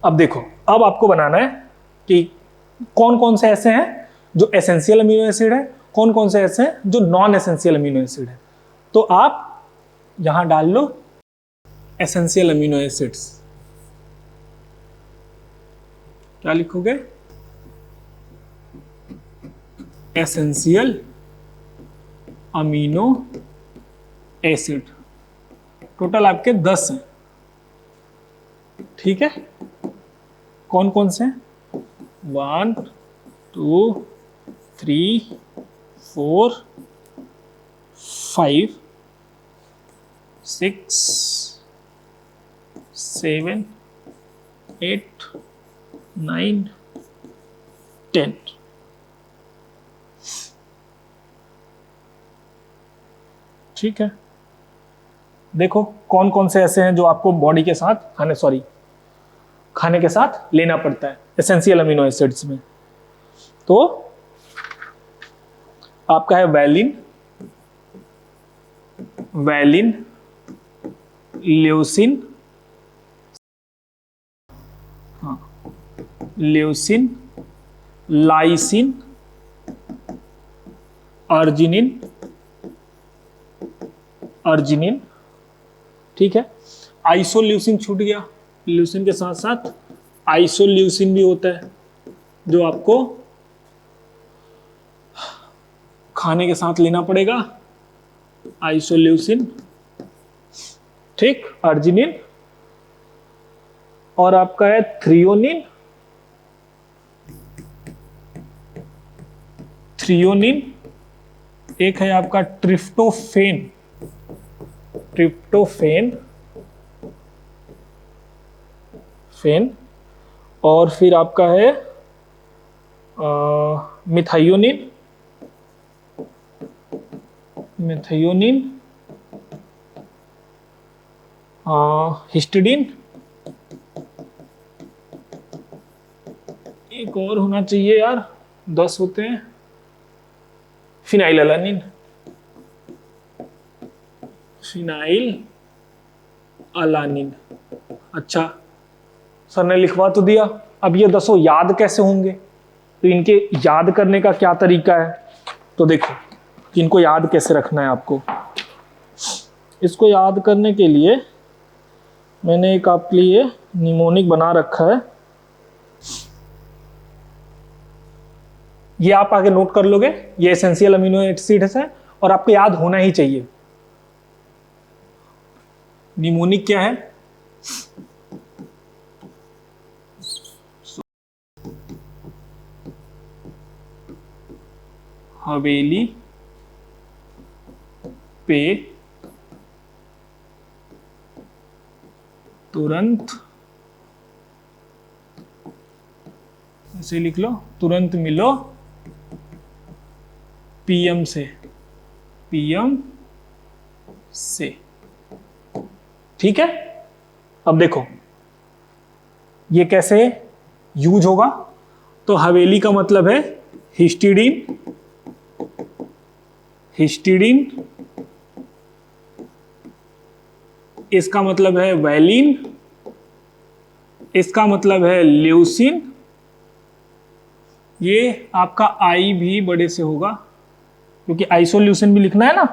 अब देखो, अब आपको बनाना है कि कौन कौन से ऐसे हैं जो एसेंशियल अमीनो एसिड है, कौन कौन से ऐसे हैं जो नॉन एसेंशियल अमीनो एसिड है. तो आप यहां डाल लो एसेंशियल अमीनो एसिड्स. क्या लिखोगे? Essential amino acid. टोटल आपके 10 हैं. ठीक है, कौन कौन से? 1 2 3 4 5 6 7 8 9 10. ठीक है, देखो कौन कौन से ऐसे हैं जो आपको बॉडी के साथ खाने के साथ लेना पड़ता है एसेंशियल अमीनो एसिड्स में. तो आपका है valine, leucine, leucine, lysine, arginine. ठीक है, आइसोल्यूसिन छूट गया. ल्यूसिन के साथ साथ आइसोल्यूसिन भी होता है जो आपको खाने के साथ लेना पड़ेगा. आइसोल्यूसिन, ठीक, अर्जिनिन, और आपका है थ्रियोनिन, एक है आपका ट्रिप्टोफेन, और फिर आपका है मिथायोनिन, हिस्टिडीन, एक और होना चाहिए यार, 10 होते हैं. Phenyl alanine. अच्छा, सर ने लिखवा तो दिया, अब ये 10 याद कैसे होंगे? तो इनके याद करने का क्या तरीका है? तो देखो, इनको याद कैसे रखना है आपको. इसको याद करने के लिए मैंने एक आपके लिए निमोनिक बना रखा है, ये आप आगे नोट कर लोगे. ये एसेंशियल अमीनो एसिड्स है और आपको याद होना ही चाहिए. निमोनिक क्या है? हवेली पे तुरंत, ऐसे लिख लो, तुरंत मिलो पीएम से। ठीक है, अब देखो ये कैसे यूज होगा। तो हवेली का मतलब है हिस्टीडीन, हिस्टीडीन। इसका मतलब है वैलिन, इसका मतलब है ल्यूसिन। ये आपका आई भी बड़े से होगा क्योंकि आइसोल्यूसिन भी लिखना है ना,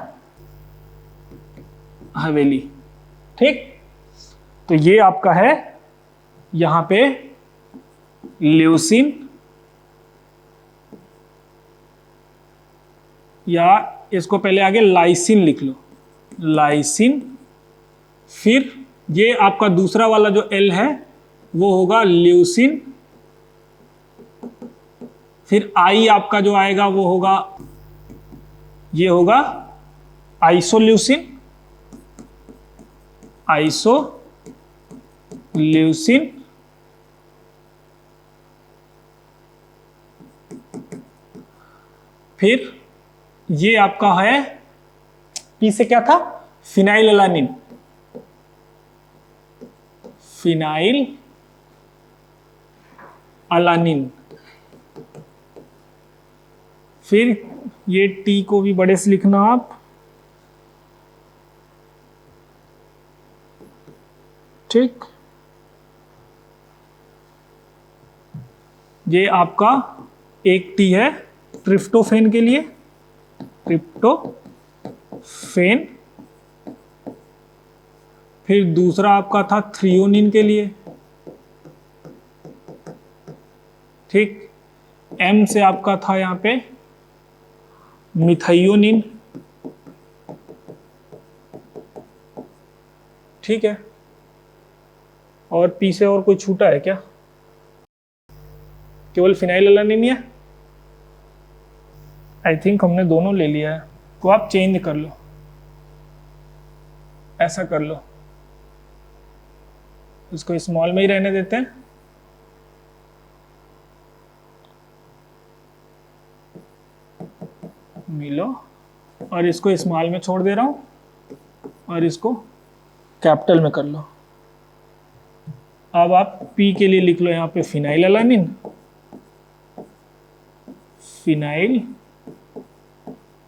हवेली। ठीक, तो ये आपका है यहां पे ल्यूसिन, या इसको पहले आगे लाइसिन लिख लो, लाइसिन। फिर ये आपका दूसरा वाला जो एल है वो होगा ल्यूसिन। फिर आई आपका जो आएगा वो होगा, ये होगा आइसोल्यूसिन, आइसोल्यूसिन। फिर ये आपका है, पी से क्या था, फिनाइल अलानिन, फिनाइल अलानिन। फिर ये टी को भी बड़े से लिखना आप, ठीक। ये आपका एक टी है ट्रिप्टोफेन के लिए, ट्रिप्टोफेन। फिर दूसरा आपका था थ्रियोनिन के लिए, ठीक। एम से आपका था यहां पे मिथाइयोनिन, ठीक है। और पी से और कोई छूटा है क्या, केवल फिनाइल अलानिन ही है। आई थिंक हमने दोनों ले लिया है, तो आप चेंज कर लो, ऐसा कर लो, इसको स्मॉल में ही रहने देते हैं। मिलो, और इसको स्मॉल में छोड़ दे रहा हूं, और इसको कैपिटल में कर लो। अब आप पी के लिए लिख लो यहाँ पे फिनाइल अलानिन, फिनाइल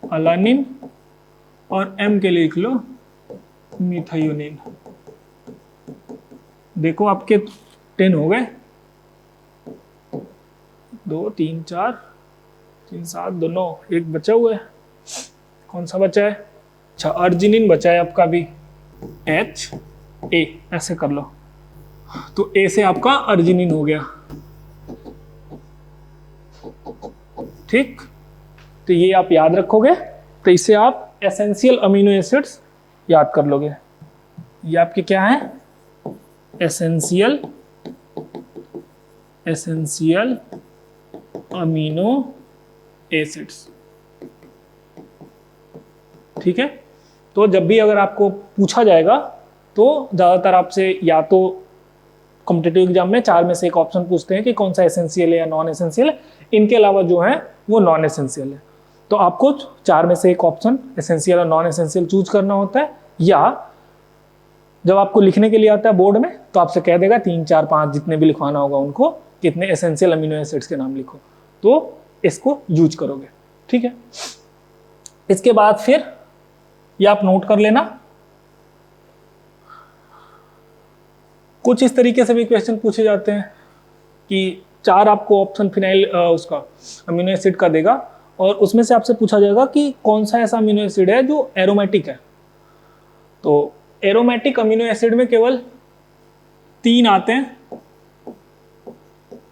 अलानिन। और एम के लिए लिख लो मिथाइयोनिन। देखो आपके 10 हो गए, 2 3 4 3 7 2 9, एक बचा हुआ है, कौन सा बचा है, अच्छा अर्जिनिन बचा है आपका भी, एच ए, ऐसे कर लो। तो ए से आपका अर्जिनिन हो गया, ठीक। तो ये आप याद रखोगे, तो इसे आप एसेंशियल अमीनो एसिड्स याद कर लोगे। ये आपके क्या है, एसेंशियल अमीनो एसिड्स, ठीक है। तो जब भी अगर आपको पूछा जाएगा तो ज़्यादातर आपसे या तो कॉम्पिटिटिव एग्जाम में 4 में से एक ऑप्शन पूछते हैं कि कौन सा एसेंशियल है या नॉन एसेंशियल है। इनके अलावा जो है वो नॉन एसेंशियल है। तो आपको 4 में से एक ऑप्शन एसेंशियल और नॉन एसेंशियल चूज करना होता है, या जब आपको लिखने के लिए आता है बोर्ड में तो आपसे कह देगा 3 4 5 जितने भी लिखवाना होगा उनको, कितने एसेंशियल अमीनो एसिड्स के नाम लिखो, तो इसको यूज करोगे, ठीक है। इसके बाद फिर ये आप नोट कर लेना, कुछ इस तरीके से भी क्वेश्चन पूछे जाते हैं कि 4 आपको ऑप्शन फिनाइल उसका अमीनो एसिड का देगा, और उसमें से आपसे पूछा जाएगा कि कौन सा ऐसा अमीनो एसिड है जो एरोमेटिक है। तो एरोमेटिक अमीनो एसिड में केवल 3 आते हैं,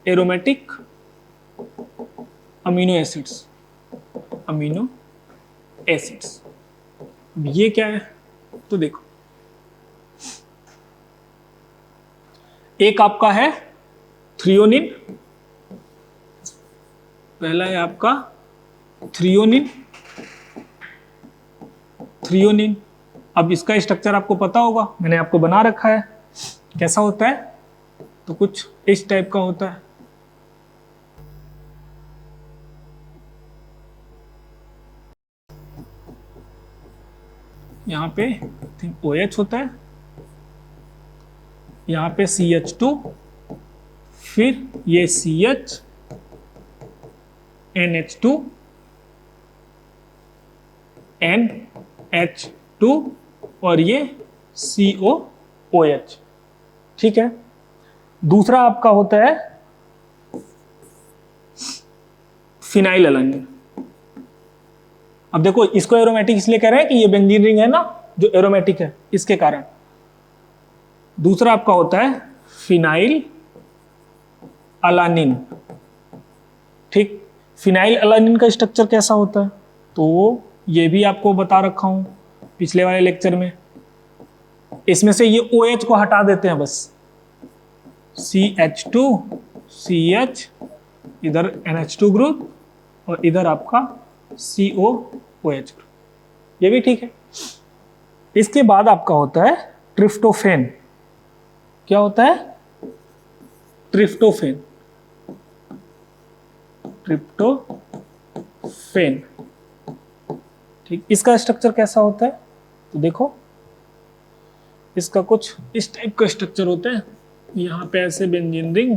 aromatic amino acids, amino acids. ये क्या है, तो देखो एक आपका है थ्रियोनिन, पहला है आपका थ्रियोनिन, थ्रियोनिन। अब इसका स्ट्रक्चर आपको पता होगा, मैंने आपको बना रखा है, कैसा होता है, तो कुछ इस टाइप का होता है। यहाँ पे OH होता है, यहाँ पे CH2, फिर ये CH, NH2, NH2 और ये COOH। ठीक है। दूसरा आपका होता है फिनाइल एलानिन। अब देखो इसको एरोमेटिक इसलिए कह रहे हैं कि ये बेंजीन रिंग है ना जो एरोमेटिक है, इसके कारण। दूसरा आपका होता है फिनाइल अलानिन। ठीक, फिनाइल अलानिन का स्ट्रक्चर कैसा होता है तो ये भी आपको बता रखा हूं पिछले वाले लेक्चर में। इसमें से ये OH को हटा देते हैं बस, CH2 CH, इधर NH2 ग्रुप और इधर आपका COOH ग्रुप, ये भी ठीक है। इसके बाद आपका होता है ट्रिप्टोफेन। क्या होता है? ट्रिप्टोफेन। ट्रिप्टोफेन, ठीक। इसका स्ट्रक्चर कैसा होता है तो देखो, इसका कुछ इस टाइप का स्ट्रक्चर होता है। यहां पे ऐसे बेंजीन रिंग,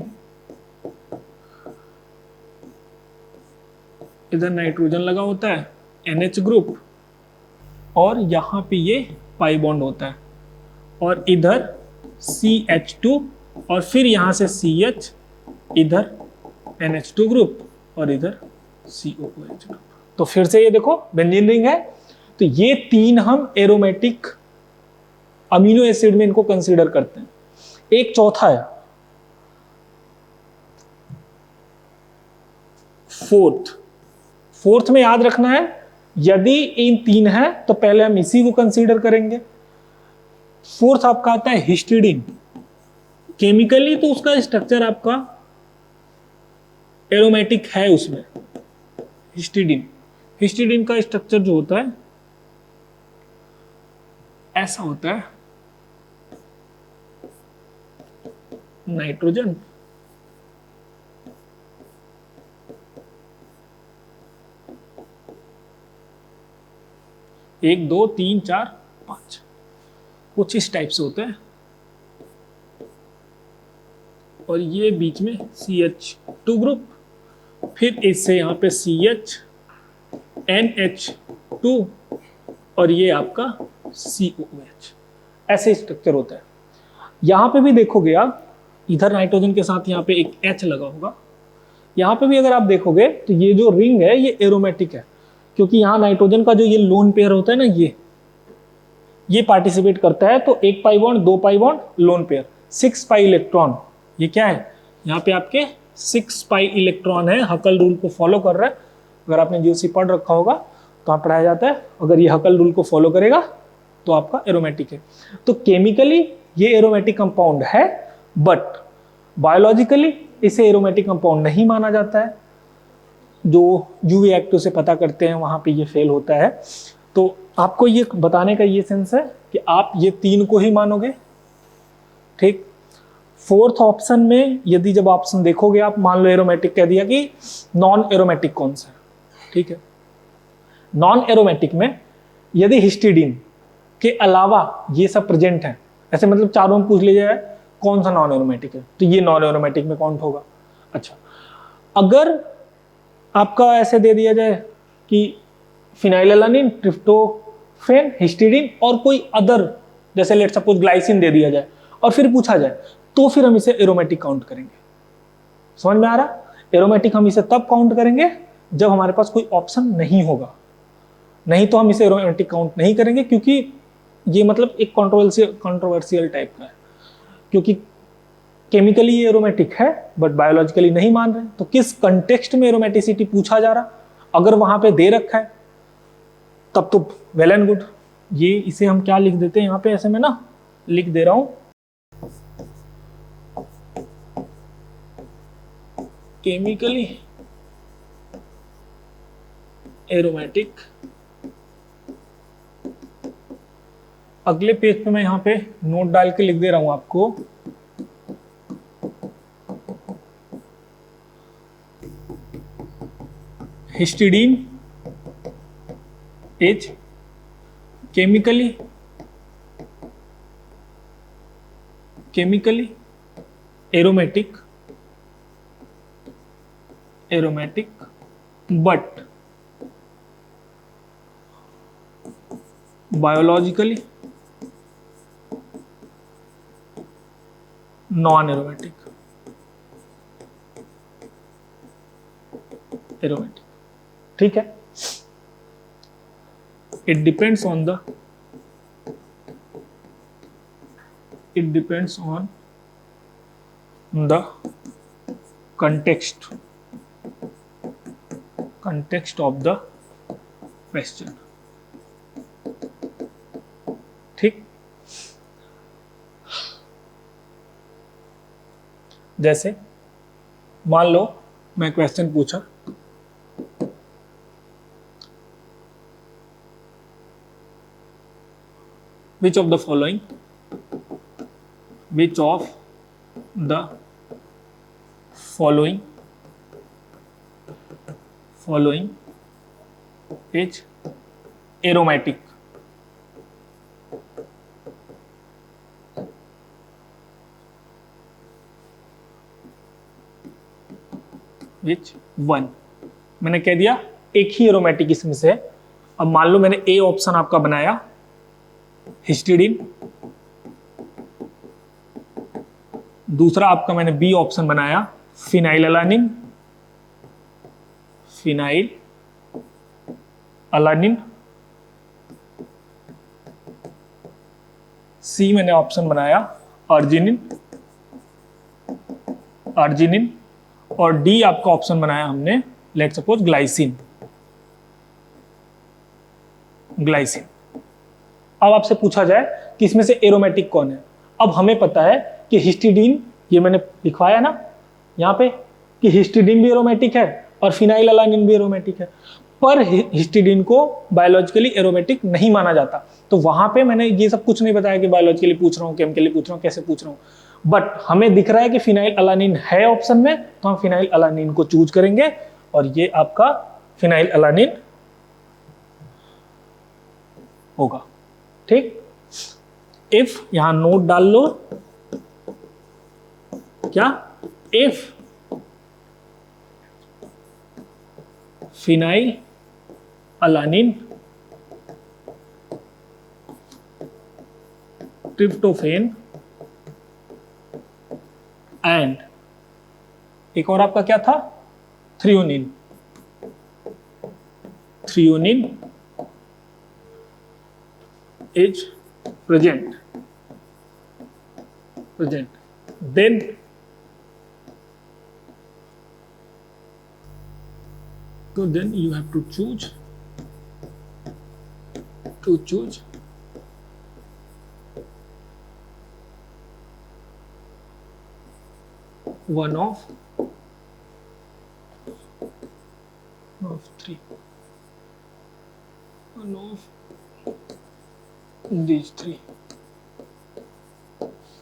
इधर नाइट्रोजन लगा होता है NH ग्रुप, और यहां पे ये पाई बॉन्ड होता है, और इधर CH2 और फिर यहां से CH, इधर NH2 ग्रुप और इधर COOH ग्रुप। तो फिर से ये देखो बेंजीन रिंग है। तो ये तीन हम एरोमेटिक अमीनो एसिड में इनको कंसीडर करते हैं। एक चौथा है फोर्थ में याद रखना है, यदि इन तीन है तो पहले हम इसी को कंसीडर करेंगे। फोर्थ आपका आता है हिस्टिडीन। केमिकली तो उसका स्ट्रक्चर आपका एरोमेटिक है उसमें। हिस्टिडीन का स्ट्रक्चर जो होता है ऐसा होता है, नाइट्रोजन, एक दो तीन चार पांच, कुछ इस टाइप से होता है, और ये बीच में CH2 ग्रुप, फिर इससे यहां पे CH, NH2 और ये आपका COOH। ऐसे स्ट्रक्चर होता है। यहां पे भी देखोगे आप, इधर नाइट्रोजन के साथ यहां पे एक H लगा होगा। यहां पे भी अगर आप देखोगे तो ये जो रिंग है ये एरोमेटिक है, क्योंकि यहां नाइट्रोजन का जो ये लोन पेयर होता है ना, ये पार्टिसिपेट करता है। तो एक पाई बॉन्ड, दो pi bond, lone pair, 6 pi electron. ये क्या है? यहाँ पे आपके 6 पाई इलेक्ट्रॉन है। हकल रूल को फॉलो कर रहा है। अगर आपने जीओसी पढ़ रखा होगा तो आप पढ़ाया जाता है, अगर ये हकल रूल को फॉलो करेगा तो आपका एरोमेटिक है। तो केमिकली ये एरोमेटिक कंपाउंड है, बट बायोलॉजिकली इसे एरोमेटिक कंपाउंड नहीं माना जाता है। जो यूवी एक्टिव से पता करते हैं वहां पे ये फेल होता है। तो आपको ये बताने का ये सेंस है कि आप ये तीन को ही मानोगे। ठीक। फोर्थ ऑप्शन में यदि जब ऑप्शन देखोगे आप, मान लो एरोमेटिक कह दिया कि नॉन एरोमेटिक कौन सा है। ठीक है। नॉन एरोमेटिक में यदि हिस्टिडीन के अलावा ये सब प्रेजेंट है, ऐसे मतलब चारों में पूछ लिया जाए कौन सा नॉन एरोमेटिक है, तो ये नॉन एरोमेटिक में काउंट होगा। अच्छा, अगर आपका ऐसे दे दिया जाए कि फिनाइलएलानिन, ट्रिप्टोफेन, हिस्टिडीन और कोई अदर, जैसे लेट सपोज ग्लाइसिन दे दिया जाए, और फिर पूछा जाए, तो फिर हम इसे एरोमेटिक काउंट करेंगे। समझ में आ रहा? एरोमेटिक हम इसे तब काउंट करेंगे जब हमारे पास कोई ऑप्शन नहीं होगा, नहीं तो हम इसे एरोमेटिक काउंट नहीं करेंगे, क्योंकि ये मतलब एक कंट्रोवर्शियल टाइप का है, क्योंकि केमिकली ये एरोमेटिक है बट बायोलॉजिकली नहीं मान रहे। तो किस कंटेक्स्ट में एरोमेटिसिटी पूछा जा रहा, अगर वहां पे दे रखा है तब तो वेल एंड गुड। ये इसे हम क्या लिख देते हैं यहाँ पे, ऐसे में ना लिख दे रहा हूं, केमिकली एरोमेटिक। अगले पेज पे मैं यहाँ पे नोट डाल के लिख दे रहा हूं आपको, histidine is chemically aromatic but biologically non aromatic ठीक है. It depends on the context of the question. ठीक. जैसे मान लो मैं क्वेश्चन पूछा, which of the following is aromatic? Which one? मैंने कह दिया एक ही एरोमेटिक इसमें से है. अब मान लो मैंने ए ऑप्शन आपका बनाया हिस्टिडीन, दूसरा आपका मैंने बी ऑप्शन बनाया फिनाइलअलानिन, सी मैंने ऑप्शन बनाया अर्जिनिन, और डी आपका ऑप्शन बनाया हमने लेट सपोज ग्लाइसिन. अब आपसे पूछा जाए कि इसमें से एरोमेटिक कौन है. अब हमें पता है कि हिस्टिडीन, ये मैंने लिखवाया ना यहाँ पे कि हिस्टिडीन भी एरोमेटिक है और फिनाइलअलानिन भी एरोमेटिक है, पर हिस्टिडीन को बायोलॉजिकली एरोमेटिक नहीं माना जाता. तो वहां पे मैंने ये सब कुछ नहीं बताया कि बायोलॉजिकली पूछ रहा हूँ, केमिकली पूछ रहा हूँ, कैसे पूछ रहा हूँ, बट हमें दिख रहा है कि फिनाइलअलानिन है ऑप्शन में, तो हम फिनाइलअलानिन को चूज करेंगे और ये आपका फिनाइलअलानिन होगा. ठीक. इफ यहां नोट डाल लो, क्या, इफ फिनाइलअलानिन, ट्रिप्टोफेन एंड एक और आपका क्या था threonine is present, then you have to choose one of three, one of these three.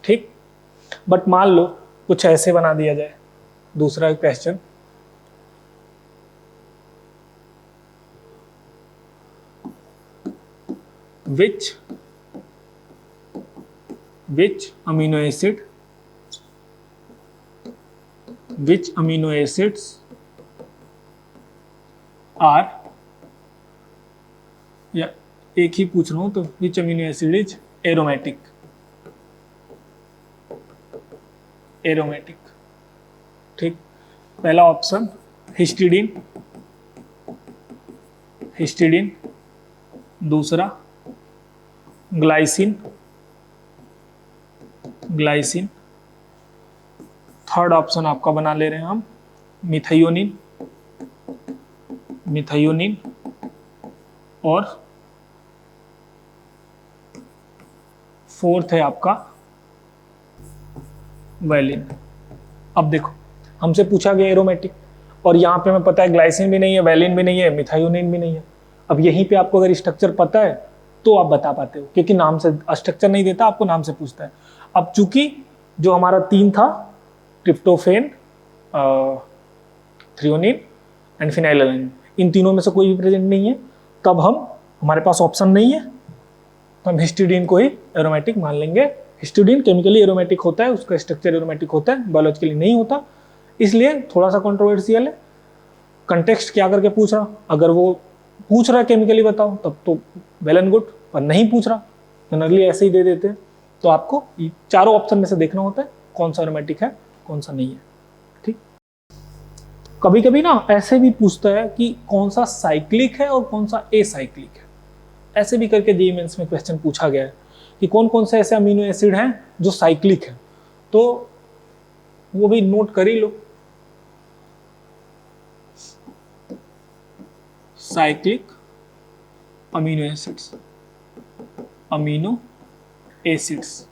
ठीक. बट मान लो कुछ ऐसे बना दिया जाए दूसरा question, which amino acids are, या एक ही पूछ रहा हूं तो which amino acid is aromatic. ठीक. पहला ऑप्शन हिस्टिडीन, दूसरा ग्लाइसिन, थर्ड ऑप्शन आपका बना ले रहे हैं हम मिथायोनिन, और फोर्थ है आपका वैलिन. अब देखो हमसे पूछा गया एरोमेटिक, और यहाँ पे हमें पता है ग्लाइसिन भी नहीं है, वैलिन भी नहीं है, मिथायोनिन भी नहीं है. अब यहीं पे आपको अगर स्ट्रक्चर पता है तो आप बता पाते हो, क्योंकि नाम से स्ट्रक्चर नहीं देता, आपको नाम से पूछता है. अब चूंकि जो हमारा 3 था ट्रिप्टोफेन, थ्रियोनिन एंड फिनाइलअलानिन, इन तीनों में से कोई भी प्रेजेंट नहीं है, तब हमारे पास ऑप्शन नहीं है तो हम हिस्टिडीन को ही एरोमेटिक मान लेंगे। हिस्टिडीन केमिकली एरोमेटिक होता है, उसका स्ट्रक्चर एरोमेटिक होता है, बायोलॉजिकली नहीं होता, इसलिए थोड़ा सा कंट्रोवर्शियल है। कंटेक्स्ट क्या करके पूछ रहा, अगर वो पूछ रहा है केमिकली बताओ तब तो वेल एंड गुड, पर नहीं पूछ रहा जनरली ऐसे ही दे देते हैं। तो आपको चारों ऑप्शन में से देखना होता है कौन सा एरोमेटिक है कौन सा नहीं है। ठीक, कभी कभी ना ऐसे भी पूछता है कि कौन सा साइक्लिक है और कौन सा एसाइक्लिक है, ऐसे भी करके जेईई मेंस में क्वेश्चन पूछा गया है कि कौन कौन से ऐसे अमीनो एसिड हैं जो साइक्लिक है, तो वो भी नोट कर ही लो। साइक्लिक अमीनो एसिड्स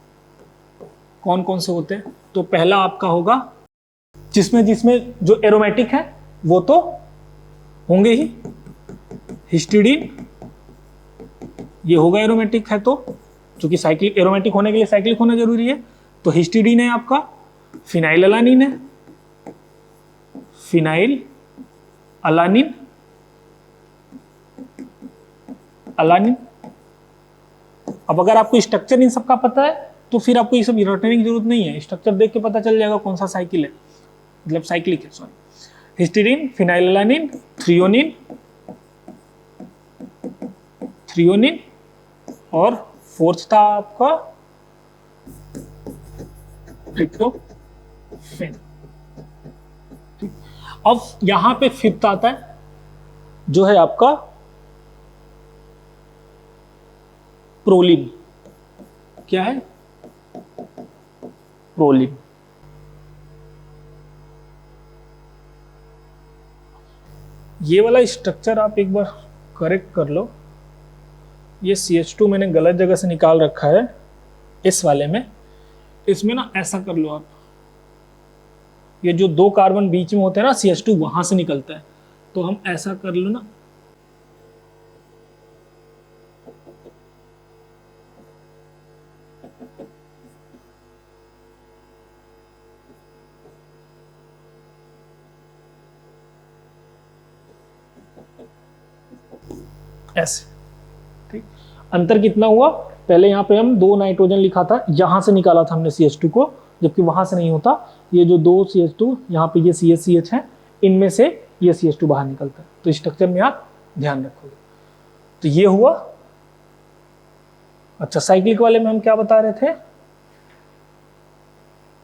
कौन कौन से होते हैं, तो पहला आपका होगा जिसमें जो एरोमेटिक है वो तो होंगे ही, हिस्टिडीन ये होगा एरोमेटिक है, तो क्योंकि साइक्लिक एरोमेटिक होने के लिए साइक्लिक होना जरूरी है, तो हिस्टिडीन है आपका, फिनाइल अलानिन है, फिनाइल अलानिन अब अगर आपको स्ट्रक्चर इन सबका पता है तो फिर आपको ये सब रटने की जरूरत नहीं है, स्ट्रक्चर देख के पता चल जाएगा कौन सा साइकिल है, मतलब साइक्लिक है, सॉरी। हिस्टिडीन, फिनाइललानिन, थ्रियोनिन और फोर्थ था आपका ट्रिप्टोफैन। अब यहां पे फिफ्थ आता है जो है आपका प्रोलिन। क्या है? प्रोलिन। ये वाला स्ट्रक्चर आप एक बार करेक्ट कर लो, ये CH2 मैंने गलत जगह से निकाल रखा है इस वाले में, इसमें ना ऐसा कर लो आप, ये जो दो कार्बन बीच में होते हैं ना CH2 वहां से निकलता है, तो हम ऐसा कर लो ना, ऐसे। ठीक, अंतर कितना हुआ, पहले यहाँ पे हम 2 नाइट्रोजन लिखा था, यहां से निकाला था हमने CH2 को, जबकि वहां से नहीं होता, ये जो 2 CH2 यहाँ पे ये CH है, इनमें से ये CH2 बाहर निकलता है, तो स्ट्रक्चर में आप ध्यान रखोगे। तो ये हुआ। अच्छा, साइक्लिक वाले में हम क्या बता रहे थे,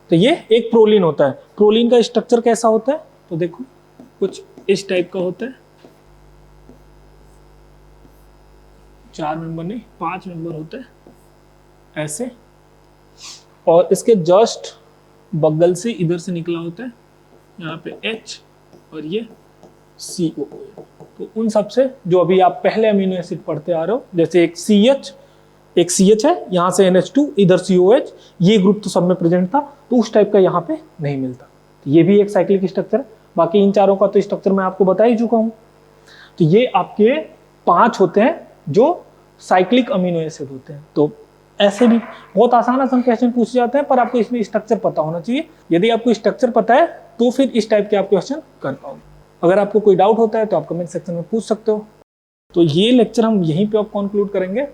तो ये एक प्रोलिन होता है। प्रोलिन का स्ट्रक्चर कैसा होता है, तो देखो कुछ इस टाइप का होता है, 4 मेंबर नहीं 5 मेंबर होते हैं ऐसे, और इसके जस्ट बगल से इधर से निकला होता है यहाँ पे H और ये CO। तो उन सब से जो अभी आप पहले अमीनो एसिड पढ़ते आ रहे हो, जैसे एक CH है, यहाँ से NH2 इधर COH, ये ग्रुप तो सब में प्रेजेंट था, तो उस टाइप का यहाँ पे नहीं मिलता। तो ये भी एक साइक्लिक स्ट्रक्चर है। बाकी इन चारों का तो स्ट्रक्चर मैं आपको बता ही चुका हूँ। तो ये आपके 5 होते हैं जो साइक्लिक अमीनो एसिड होते हैं। तो ऐसे भी बहुत आसान क्वेश्चन पूछे जाते हैं, पर आपको इसमें स्ट्रक्चर पता होना चाहिए। यदि आपको स्ट्रक्चर पता है तो फिर इस टाइप के आप क्वेश्चन कर पाओगे। अगर आपको कोई डाउट होता है तो आप कमेंट सेक्शन में पूछ सकते हो। तो ये लेक्चर हम यहीं पे अब कंक्लूड करेंगे।